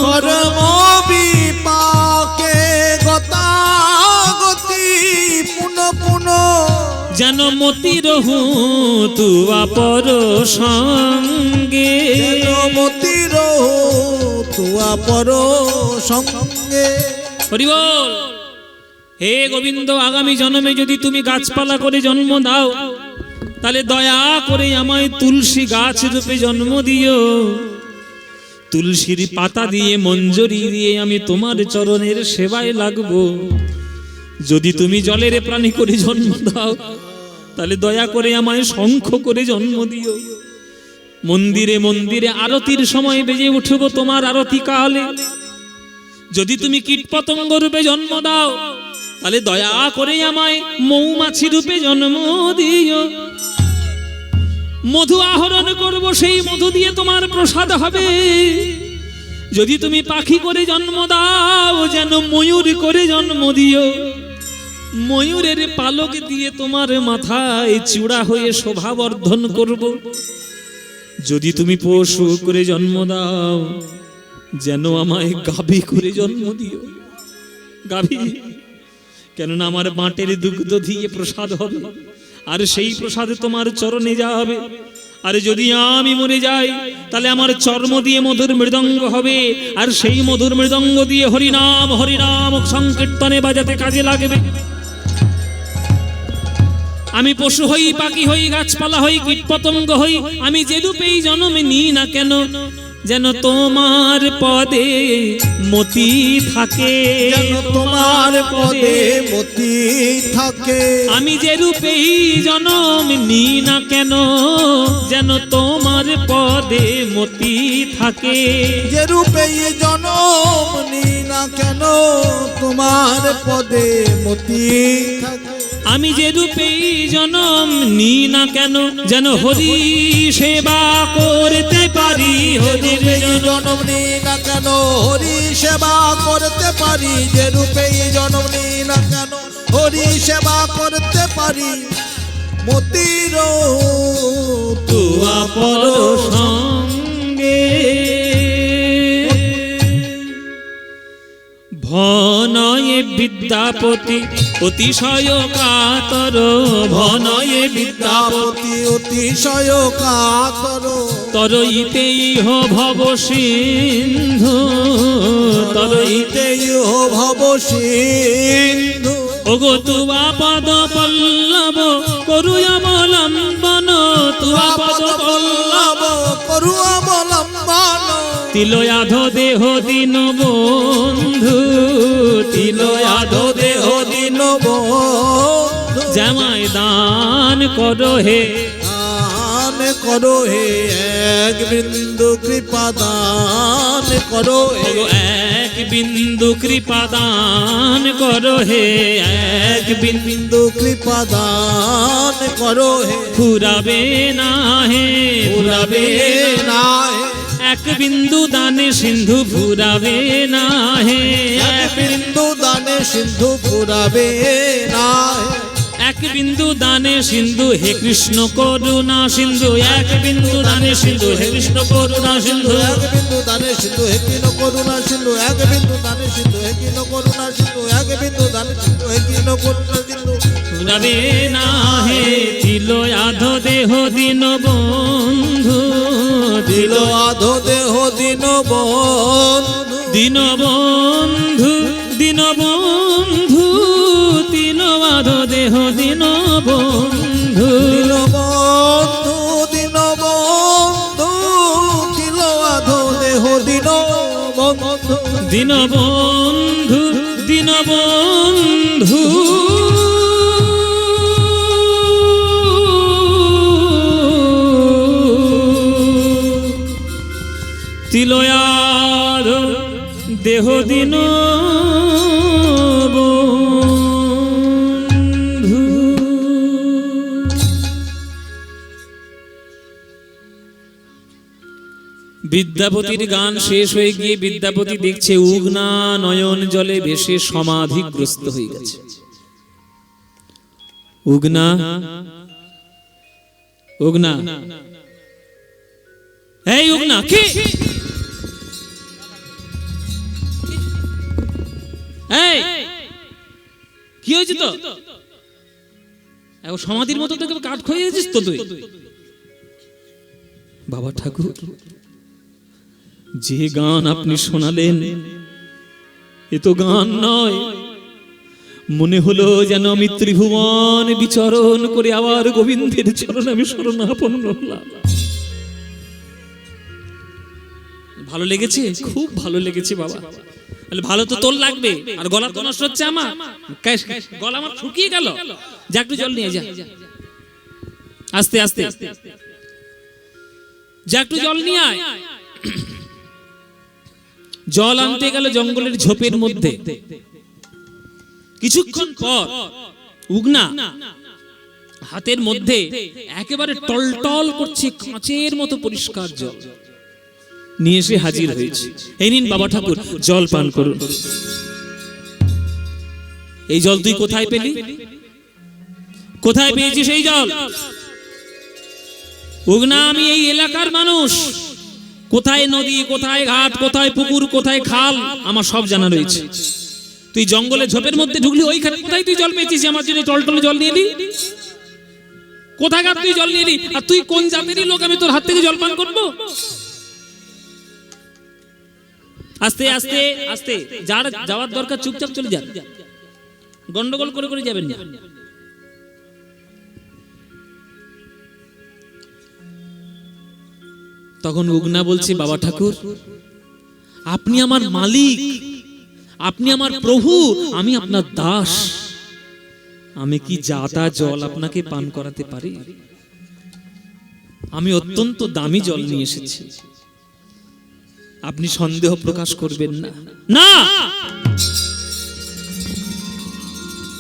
কর্ম বিপাকে গতাগতি পুন পুন, যেন মতি রহু তুয়া পর সঙ্গে, মতি রো তুয়া পর সঙ্গে। হরি বল। হে গোবিন্দ, আগামী জন্মে যদি তুমি গাছপালা করে জন্ম দাও, তাহলে দয়া করে আমায় তুলসী গাছ রূপে জন্ম দিও। তুলসীর পাতা দিয়ে মঞ্জরি দিয়ে আমি তোমার চরণের সেবায় লাগবো। যদি তুমি জলের প্রাণী করে জন্ম দাও, তাহলে দয়া করে আমায় শঙ্খ করে জন্ম দিও। মন্দিরে মন্দিরে আরতির সময় বেজে উঠব তোমার আরতি কালে। যদি তুমি কীটপতঙ্গ রূপে জন্ম দাও, তাহলে দয়া করে আমায় মৌমাছি রূপে জন্ম দিও। মধু আহরণ করব, সেই মধু দিয়ে তোমার প্রসাদ হবে। যদি তুমি পাখি করে জন্ম দাও, যেন ময়ূর করে জন্ম দিও। ময়ূরের পালক দিয়ে তোমার মাথায় চূড়া হয়ে শোভাবর্ধন করব। যদি তুমি পশু করে জন্ম দাও, যেন আমায় গাভী করে জন্ম দিও। গাভী, কেননা আমার বাঁটের দুগ্ধ দিয়ে প্রসাদ হবে, আর সেই প্রসাদ তোমার চরণে যাবে। আর যদি আমি মরে যাই, তাহলে আমার চর্ম দিয়ে মধুর মৃদঙ্গ হবে, আর সেই মধুর মৃদঙ্গ দিয়ে হরিনাম হরিনাম সংকীর্তনে বাজাতে কাজে লাগবে। আমি পশু হই, পাখি হই, গাছপালা হই, কীটপতঙ্গ হই, আমি যে রূপেই জন্মে নিই না কেন, যেন তোমার পদে মতি থাকে, যেন তোমার পদে মতি থাকে। আমি যে রূপেই জন্ম নিই না কেন, যেন তোমার পদে মতি থাকে। যে রূপেই জনম নিই না কেন, তোমার পদে মতি থাকে। আমি যে রূপেই জন্ম নিই না কেন, যেন হরি সেবা করতে পারি। হরির জনম নিই না কেন, হরি সেবা করতে পারি। যে রূপেই জনম নিই না কেন, হরি সেবা করতে পারি। মতির তুয়া পর সঙ্গে ভনয়ে বিদ্যাপতি অতিশয় কাতর, ভনয়ে বিদ্যাপতি অতিশয় কাতর। তরইতেই হো ভব সিন্ধু, তরইতেই হো ভব সিন্ধু। ওগো তুয়া পদ পল্লব করু অবলম্বন, তুয়া পদ পল্লব করু অবলম্বন। তিলয়াধ দেহ দিন বন্ধু, তিলয়াধ দেহ দিন বন্ধু। জামাই দান করো হে, দান করো হে, এক বিন্দু কৃপা দান করো হে। এক বিন্দু কৃপা দান করো হে, এক বিন্দু কৃপা দান করো হে। ফুরাবে না হে, ফুরাবে না হে। এক বিন্দু দানে সিন্ধু ফুরাবে না হে, এক বিন্দু দানে সিন্ধু ফুরাবে না হে। এক এক বিন্দু দানে সিন্ধু হে কৃষ্ণ করুণা সিন্ধু, এক বিন্দু দানে সিন্ধু হে কৃষ্ণ করুণা সিন্ধু, এক বিন্দু দানে সিন্ধু হে কৃষ্ণ করুণা সিন্ধু, এক বিন্দু দানে সিন্ধু হে কৃষ্ণ করুণা সিন্ধু, এক বিন্দু দানে সিন্ধু হে কৃষ্ণ করুণা সিন্ধু। রবে না হে দিল আধো দেহ দিন বন্ধু, দিল আধো দেহ দিন বন্ধু, দিন বন্ধু, দিন বন্ধু, দিল আধো দেহ দিন বন্ধু, দিন বন্ধু, দিন বন্ধু, দিল আধো দেহ দিন বন্ধু, দিন বন্ধু, দিন বন্ধু। তিলয়ার দেহ দিন বন্ধু। বিদ্যাপতির গান শেষ হয়ে গিয়ে বিদ্যাপতি দেখছে উগনা নয়ন জলে ভেসে সমাধিগ্রস্ত হয়ে গেছে। উগনা, উগনা, এই উগনা কি? এই কি হয়েছে? তো এখন সমাধির মতো তোকে কাঠ খয়ে গেছিস তো তুই। বাবা ঠাকুর, যে গান আপনি শোনালেন এ তো গান নয়, মনে হলো যেন আমি ত্রিভুবন বিচরণ করে আবার গোবিন্দের চরণ আমি শরণাপন্ন হলাম। ভালো লেগেছে? খুব ভালো লেগেছে বাবা। ভালো তো তোর লাগবে, আর গলা তো নষ্ট হচ্ছে আমার, গলা আমার শুকিয়ে গেল। যা একটু জল নিয়ে যা, আস্তে আস্তে যা একটু জল নিয়ে আয়। জল আনতে গেল জঙ্গলের ঝোপের মধ্যে। কিছুক্ষণ পর উগনা হাতের মধ্যে একেবারে টলটল করছে কাঁচের মতো পরিষ্কার জল নিয়ে এসে হাজির হয়েছে। এই নিন বাবা ঠাকুর, জল পান করুন। এই জল তুই কোথায় পেলি? কোথায় পেয়েছিস এই জল? উগনা, আমি এই এলাকার মানুষ। কোথায় নদী, কোথায় ঘাট, কোথায় পুকুর, কোথায় খাল, আমার সব জানা রয়েছে। তুই জঙ্গলে ঝোপের মধ্যে ঢুকলি, ওইখানে কোথায় তুই জল পেয়েছিস আমার জন্য টলটলে জল নিয়ে এলি? কোথাকার তুই জল নিয়ে এলি? আর তুই কোন জাতেরই লোক আমি তোর হাত থেকে জল পান করবো? আস্তে আস্তে আস্তে, যার যাওয়ার দরকার চুপচাপ চলে যান, গন্ডগোল করে করে যাবেন না। তখন উগনা বলছে, বাবা ঠাকুর, আপনি আমার মালিক, আপনি আমার প্রভু, আমি আপনার দাস, আমি কি যাতা জল আপনাকে পান করাতে পারি? আমি অত্যন্ত দামি জল নিয়ে এসেছি, আপনি সন্দেহ প্রকাশ করবেন না। না,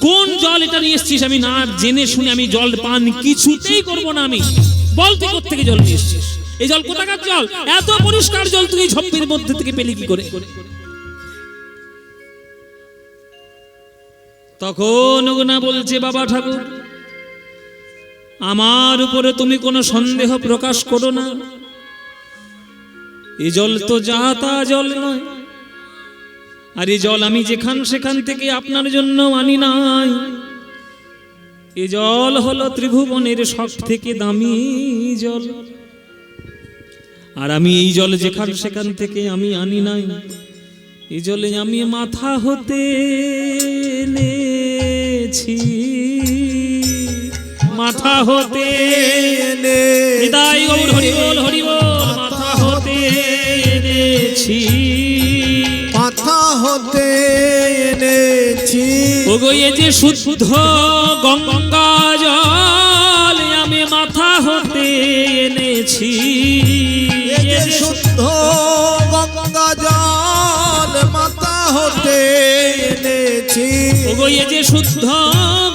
কোন জল এটা নিয়ে এসেছিস আমি না জেনে শুনে আমি জল পান কিছুতেই করব না। আমি বল, তুই কোত্থেকে জল নিয়ে এসেছিস? এই জল কোথাকার জল? এত পরিষ্কার জল তুই এই ঝোপের মধ্যে থেকে পেলি কি করে? তখন উগনা বলছে, বাবা ঠাকুর, আমার উপরে তুমি কোনো সন্দেহ প্রকাশ করো না। এই জল তো যা তা জল নয়, আর এই জল আমি যেখান সেখান থেকে আপনার জন্য আনি নাই। এই জল হলো ত্রিভুবনের সব থেকে দামি জল, আর আমি এই জল যেখান সেখান থেকে আমি আনি নাই। এই জলে আমি মাথা হতে এনেছি, মাথা হতে হৃদয় গৌর হরি বল, হরি বল। মাথা হতে এনেছি, মাথা হতে এনেছি। ওগো এ যে শুদ্ধ গঙ্গা জল আমি মাথা হতে এনেছি, এ যে শুদ্ধ গঙ্গা জল মাথা হতে এনেছি। ওগো এ যে শুদ্ধ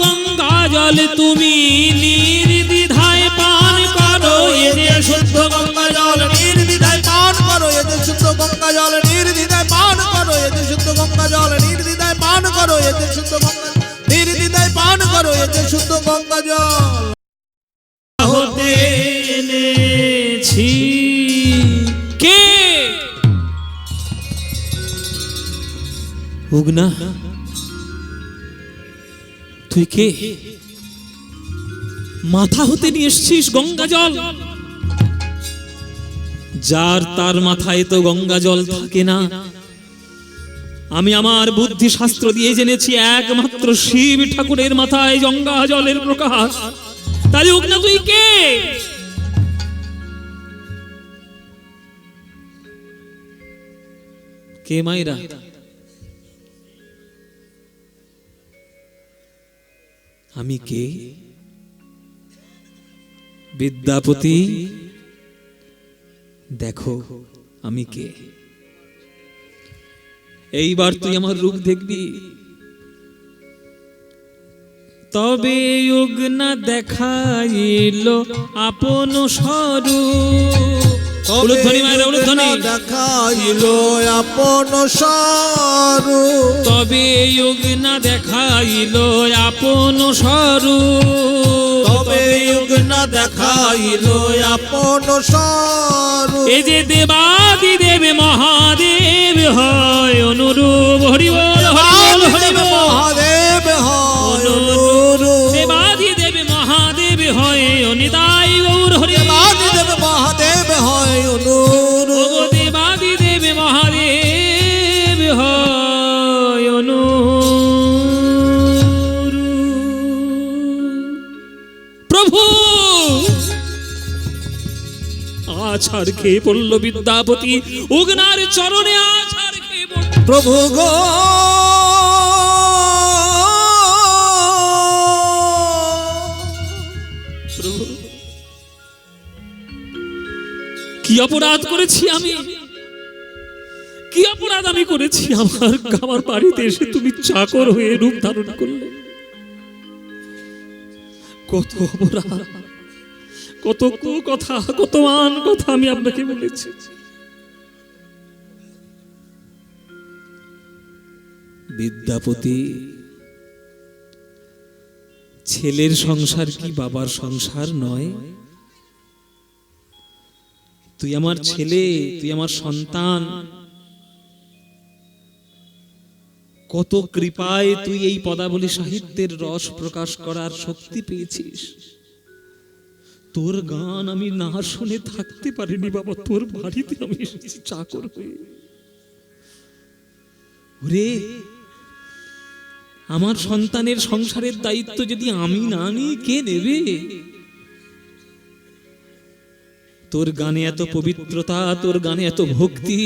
গঙ্গা জল তুমি নির্দ্বিধায় পান করো। এ যে শুদ্ধ গঙ্গা জল নির্দ্বিধায় পান করো। এ যে শুদ্ধ গঙ্গা জল নির্দ্বিধায় পান করো। এ যে শুদ্ধ গঙ্গা জল নির্দ্বিধায় পান করো। এ যে শুদ্ধ গঙ্গা নির্দ্বিধায় পান করো। এ রয়েছে শুদ্ধ গঙ্গা জল হতে এনেছি। কে? উগনা, তুই কে? মাথা হতে নিয়ে এসছিস গঙ্গা জল? যার তার মাথায় তো গঙ্গা জল থাকে না। আমি আমার বুদ্ধি শাস্ত্র দিয়ে জেনেছি একমাত্র শিব ঠাকুরের মাথায় গঙ্গা জলের প্রকাশ। তাহলে উগনা তুই কে? কে মাইরা? আমি কে? বিদ্যাপতি, দেখো আমি কে। এইবার তুই আমার রূপ দেখবি। তবে উগনা দেখাইল আপন স্বরূপ। উলুধ্বনি মায়েরা, উলুধ্বনি। দেখাইল আপন স্বরূপ, তবে উগনা দেখাইল আপন স্বরূপ। তবে উগনা দেখাইল আপন স্বরূপ। এই যে দেবাদি দেব মহাদেব হয় অনুরূপ। হরি বল, হরি বল, হরি বল। মহাদেব হয় অনুরূপ, দেবাদি দেব মহাদেব হয় অনিতাই গৌর হরি। দেবাদি দেব মহাদেব হয় অনুরূপ, ও দেবাদি দেব মহাদেব হয় অনুরূপ। প্রভু আছাড় খেয়ে পড়ল বিদ্যাপতি, উগনার চরণে আছাড় খেয়ে পড়ল। প্রভু গো প্রভু, কি অপরাধ করেছি আমি? কি অপরাধ আমি করেছি? আমার বাড়িতে এসে তুমি চাকর হয়ে রূপ ধারণ করলে। কত অপরাধ, কত কথা, কত মান কথা আমি আপনাকে বলেছি। বিদ্যাপতি, ছেলের সংসার কি বাবার সংসার নয়? তুই আমার ছেলে, তুই আমার সন্তান। কত কৃপায় তুই এই পদাবলী সাহিত্যের রস প্রকাশ করার শক্তি পেয়েছিস। তোর গান আমি না শুনে থাকতে পারিনি বাবা। তোর বাড়িতে আমি এসেছি চাকর হয়ে। ওরে, আমার সন্তানের সংসারের দায়িত্ব যদি আমি না নিই কে নেবে? তোর গানে এত পবিত্রতা, তোর গানে এত ভক্তি,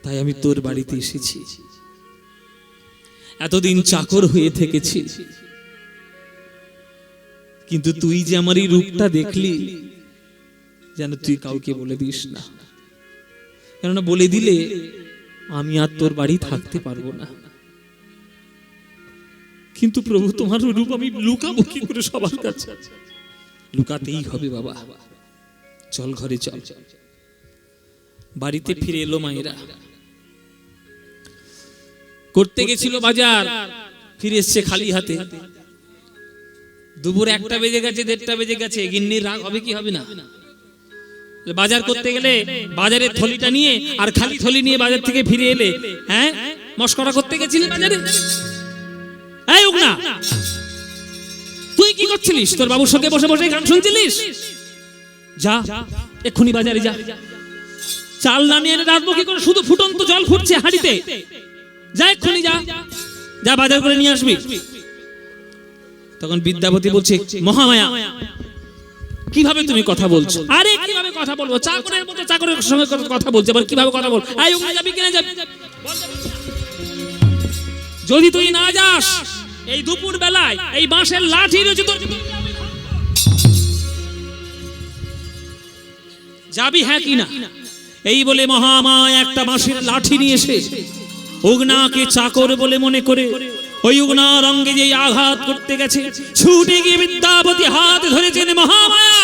তাই আমি তোর বাড়িতে এসেছি। এতদিন চাকর হয়ে থেকেছি, কিন্তু তুই যে আমার এই রূপটা দেখলি, যেন তুই কাউকে বলে দিস না। কেননা বলে দিলে আমি আর তোর বাড়ি থাকতে পারবো না। কিন্তু প্রভু, তোমার রূপ আমি লুকাবো কি করে সবার কাছে? লুকাতেই হবে বাবা। চল ঘরে চল। বাড়িতে ফিরে এলো মায়েরা। করতে গেছিল বাজার, ফিরে এসছে খালি হাতে। দুপুর 1টা বেজে গেছে, 1:30 বেজে গেছে। গিন্নির রাগ হবে কি হবে না? বাজার করতে গেলে বাজারের থলিটা নিয়ে আর খালি থলি নিয়ে বাজার থেকে ফিরে এলে, হ্যাঁ মস্করা করতে গেছিলি বাজারে? এই উগনা, তুই কি করছিলিস? তোর বাবুর সঙ্গে বসে বসে গান শুনছিলিস? যা এক্ষুনি বাজারে যা। চাল না নিয়ে এনে রাখবো কি করে? শুধু ফুটন্ত জল ফুটছে হাঁড়িতে। যা এক্ষুনি যা, যা বাজার করে নিয়ে আসবি। তখন বিদ্যাপতি বলছে, মহামায়া কিভাবে তুমি কথা বলছো? আরে কিভাবে কথা বলবো? চাকরের মতো চাকরের সঙ্গে কথা বলছে, আবার কিভাবে কথা বল? এই উগনা, যাবি কিনা? যাবি। যদি তুই না যাস, এই দুপুর বেলায় এই বাঁশের লাঠি রয়েছে তোর, যাবি হ্যাঁ কিনা? এই বলে মহামায়া একটা বাঁশের লাঠি নিয়ে এসে উগনাকে চাকর বলে মনে করে ওই উগনার অঙ্গে যে আঘাত করতে গেছে, ছুটে গিয়ে বিদ্যাপতি হাত ধরেছেন। মহামায়া,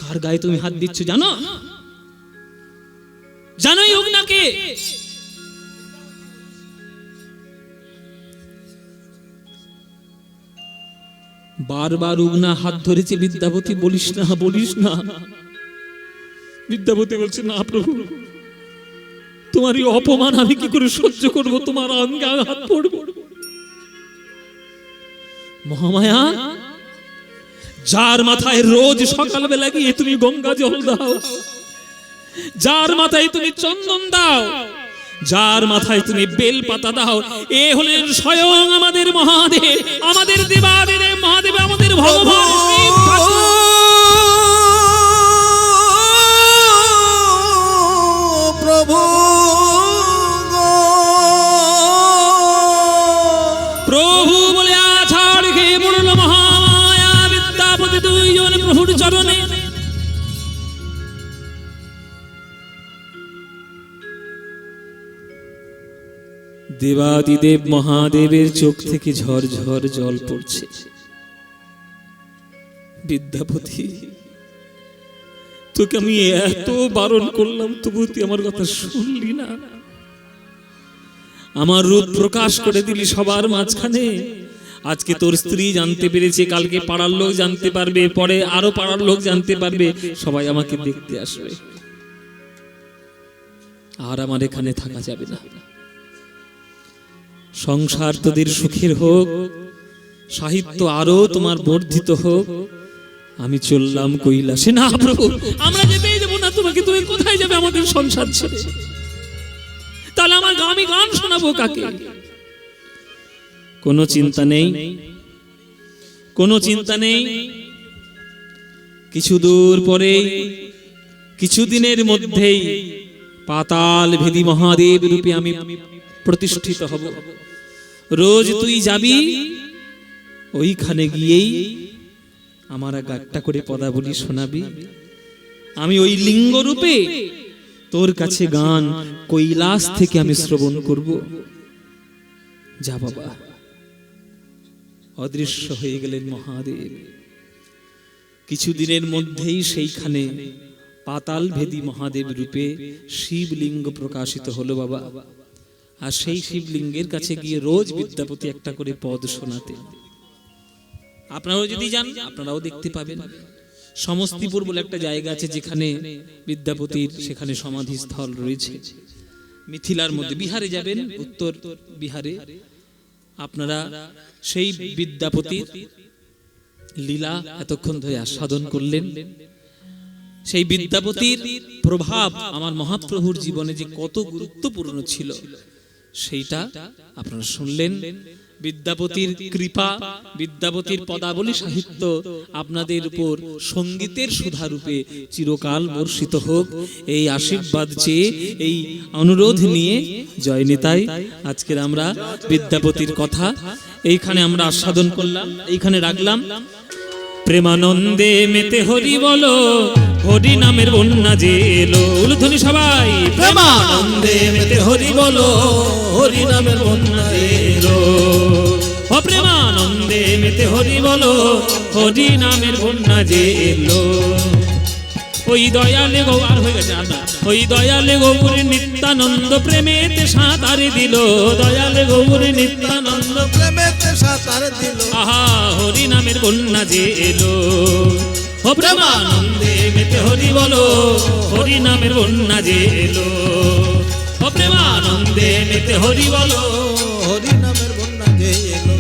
কার গায়ে তুমি হাত দিচ্ছ জানো? জানো এই উগনাকে? বারবার উগনা হাত ধরেছে, বিদ্যাপতি বলিস না, বলিস না। বিদ্যাপতি বলছে, না প্রভু, তোমার এই অপমান আমি কি করে সহ্য করব, তোমার অঙ্গে আঘাত পড়বে। মহামায়া, যার মাথায় রোজ সকালবেলা গিয়ে তুমি গঙ্গা জল দাও, যার মাথায় তুমি চন্দন দাও, যার মাথায় তুমি বেল পাতা দাও, এ হলেন স্বয়ং আমাদের মহাদেব, আমাদের দেবাদিদেব মহাদেব, আমাদের ভগবান শিব ঠাকুর। প্রভু প্রভু বলে আছাড় খেয়ে পড়ল মহামায়া, বিদ্যাপতি দুইজন প্রভুর চরণে। দেবাদিদেব মহাদেবের চোখ থেকে ঝরঝর জল পড়ছে। বিদ্যাপতি, তোকে আমি এত বারণ করলাম, তবু তুই আমার কথা শুনলি না। আমার রূপ প্রকাশ করে দিলি সবার মাঝখানে। আজকে তোর স্ত্রী জানতে পেরেছে, কালকে পাড়ার লোক জানতে পারবে, পরে আরো পাড়ার লোক জানতে পারবে, সবাই আমাকে দেখতে আসবে, আর আমার এখানে থাকা যাবে না। সংসার তোদের সুখের হোক, সাহিত্য আরো তোমার বর্ধিত হোক, আমি চললাম কৈলাসে। না প্রভু, আমরা যেতেই দেবো না তোমাকে, তুমি কোথায় যাবে আমাদের সংসার ছেড়ে? তাহলে আমার আমি গান শোনাবো কাকে? কোনো চিন্তা নেই, কোনো চিন্তা নেই। কিছু দূর পরে, কিছুদিনের মধ্যেই পাতাল ভেদী মহাদেব রূপে আমি প্রতিষ্ঠিত হব। রোজ তুই যাবি, ওইখানে গিয়েই আমার একটা করে পদাবলী শোনাবি। আমি ওই লিঙ্গ রূপে তোর কাছে গান কৈলাস থেকে আমি শ্রবণ করব। যা বাবা। অদৃশ্য হয়ে গেলেন মহাদেব। কিছুদিনের মধ্যেই সেইখানে পাতাল ভেদী মহাদেব রূপে শিবলিঙ্গ প্রকাশিত হলো বাবা। আর সেই শিবলিঙ্গের কাছে গিয়ে রোজ বিদ্যাপতি একটা করে পদ শোনাতে। আপনারাও যদি যান, আপনারাও দেখতে পাবেন। সমস্তিপুর বলে একটা জায়গা আছে যেখানে বিদ্যাপতির সেখানে সমাধিস্থল রয়েছে। মিথিলার মধ্যে, বিহারে যাবেন, উত্তর বিহারে আপনারা সেই বিদ্যাপতির লীলা এতক্ষণ ধরে আস্বাদন করলেন। সেই বিদ্যাপতির প্রভাব আমার মহাপ্রভুর জীবনে যে কত গুরুত্বপূর্ণ ছিল সেইটা আপনারা শুনলেন। বিদ্যাপতির কৃপা, বিদ্যাপতির পদাবলী সাহিত্য আপনাদের উপর সঙ্গীতের সুধারূপে চিরকাল বর্ষিত হোক, এই আশীর্বাদ চেয়ে, এই অনুরোধ নিয়ে জয় নিতাই। আজকের আমরা বিদ্যাপতির কথা এইখানে আমরা আস্বাদন করলাম, এইখানে রাখলাম। প্রেমানন্দে মেতে হরি বলো, হরি নামের বন্যা যে এলো। উলুধ্বনি সবাই। প্রেমানন্দে মেতে হরি বলো, হরি নামের বন্যা এলো। ও প্রেমানন্দে মেতে হরি বলো, হরি নামের বন্যা যে এলো। ওই দয়ালে গো, আর হয়ে গেছে আদা। ওই দয়ালে গৌর নিত্যানন্দ প্রেমেতে সাঁতারে দিল। দয়ালে গৌর নিত্যানন্দ প্রেমেতে সাঁতার দিল। আহা, হরি নামের বন্যা যে এলো। ও প্রেমানন্দে মেতে হরি বলো, হরি নামের বন্যা যে এলো। ও প্রেমানন্দে মেতে হরি বলো, হরি নামের বন্যা যে এলো।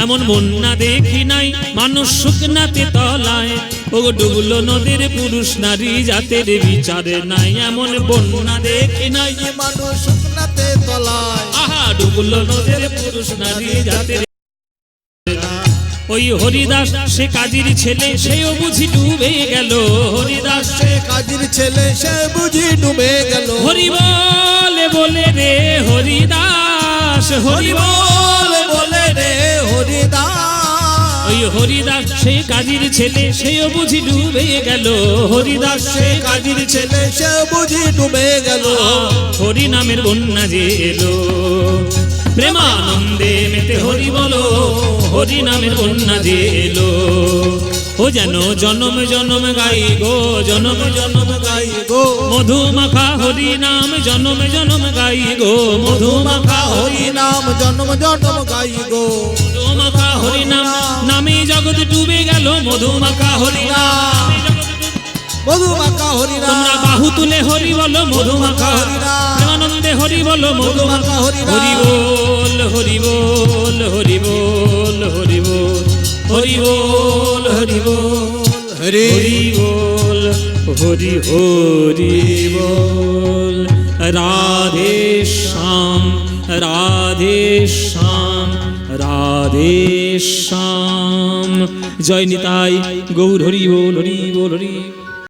এমন বন্যা দেখি নাই মানুষ শুকনাতে তলায়। ও ডুবলো নদীর পুরুষ নারী জাতের বিচারে নাই। এমন বন্যা দেখি নাই মানুষ শুকনাতে তলায়। আহা, ডুবলো নদীর পুরুষ নারী জাতের। ওই হরিদাস সে কাজীর ছেলে, সেও বুঝি ডুবে গেল। হরিদাস সে কাজীর ছেলে, সে বুঝি ডুবে গেল। হরি বলে বলে রে হরিদাস, হরি বলে বলে রে হরিদাস। ওই হরিদাস সে কাজীর ছেলে, সেও বুঝি ডুবে গেল। হরিদাস সে কাজীর ছেলে, সে বুঝি ডুবে গেল। হরি নামের বন্যা যে এলো। প্রেমানন্দে মেতে হরি বলো, হরি নামের বন্যা যে এলো। ও যেন জনম জনম গাই গো, জনম জনম গাই গো মধু মাখা হরি নাম, জনম জনম গাই গো মধু মাখা হরি হরি নাম জন্ম জন্ম গাই গো মধু মাখা হরি নাম, নামে জগৎ ডুবে গেল মধু মাখা হরি নাম। মধু মাখা হরি নাম তোমরা বাহু তুলে হরি বলো মধু মাখা হরি নাম, প্রেমানন্দে হরি বলো মধু মাখা হরি নাম। হরি বল হরি বল হরি বল হরি বল হরি বল হরি বল হরি হরি বল হরি হরি বল। রাধে শ্যাম রাধে শ্যাম রাধে শ্যাম। জয় নিতাই গৌর হরি বল হরি বল হরি।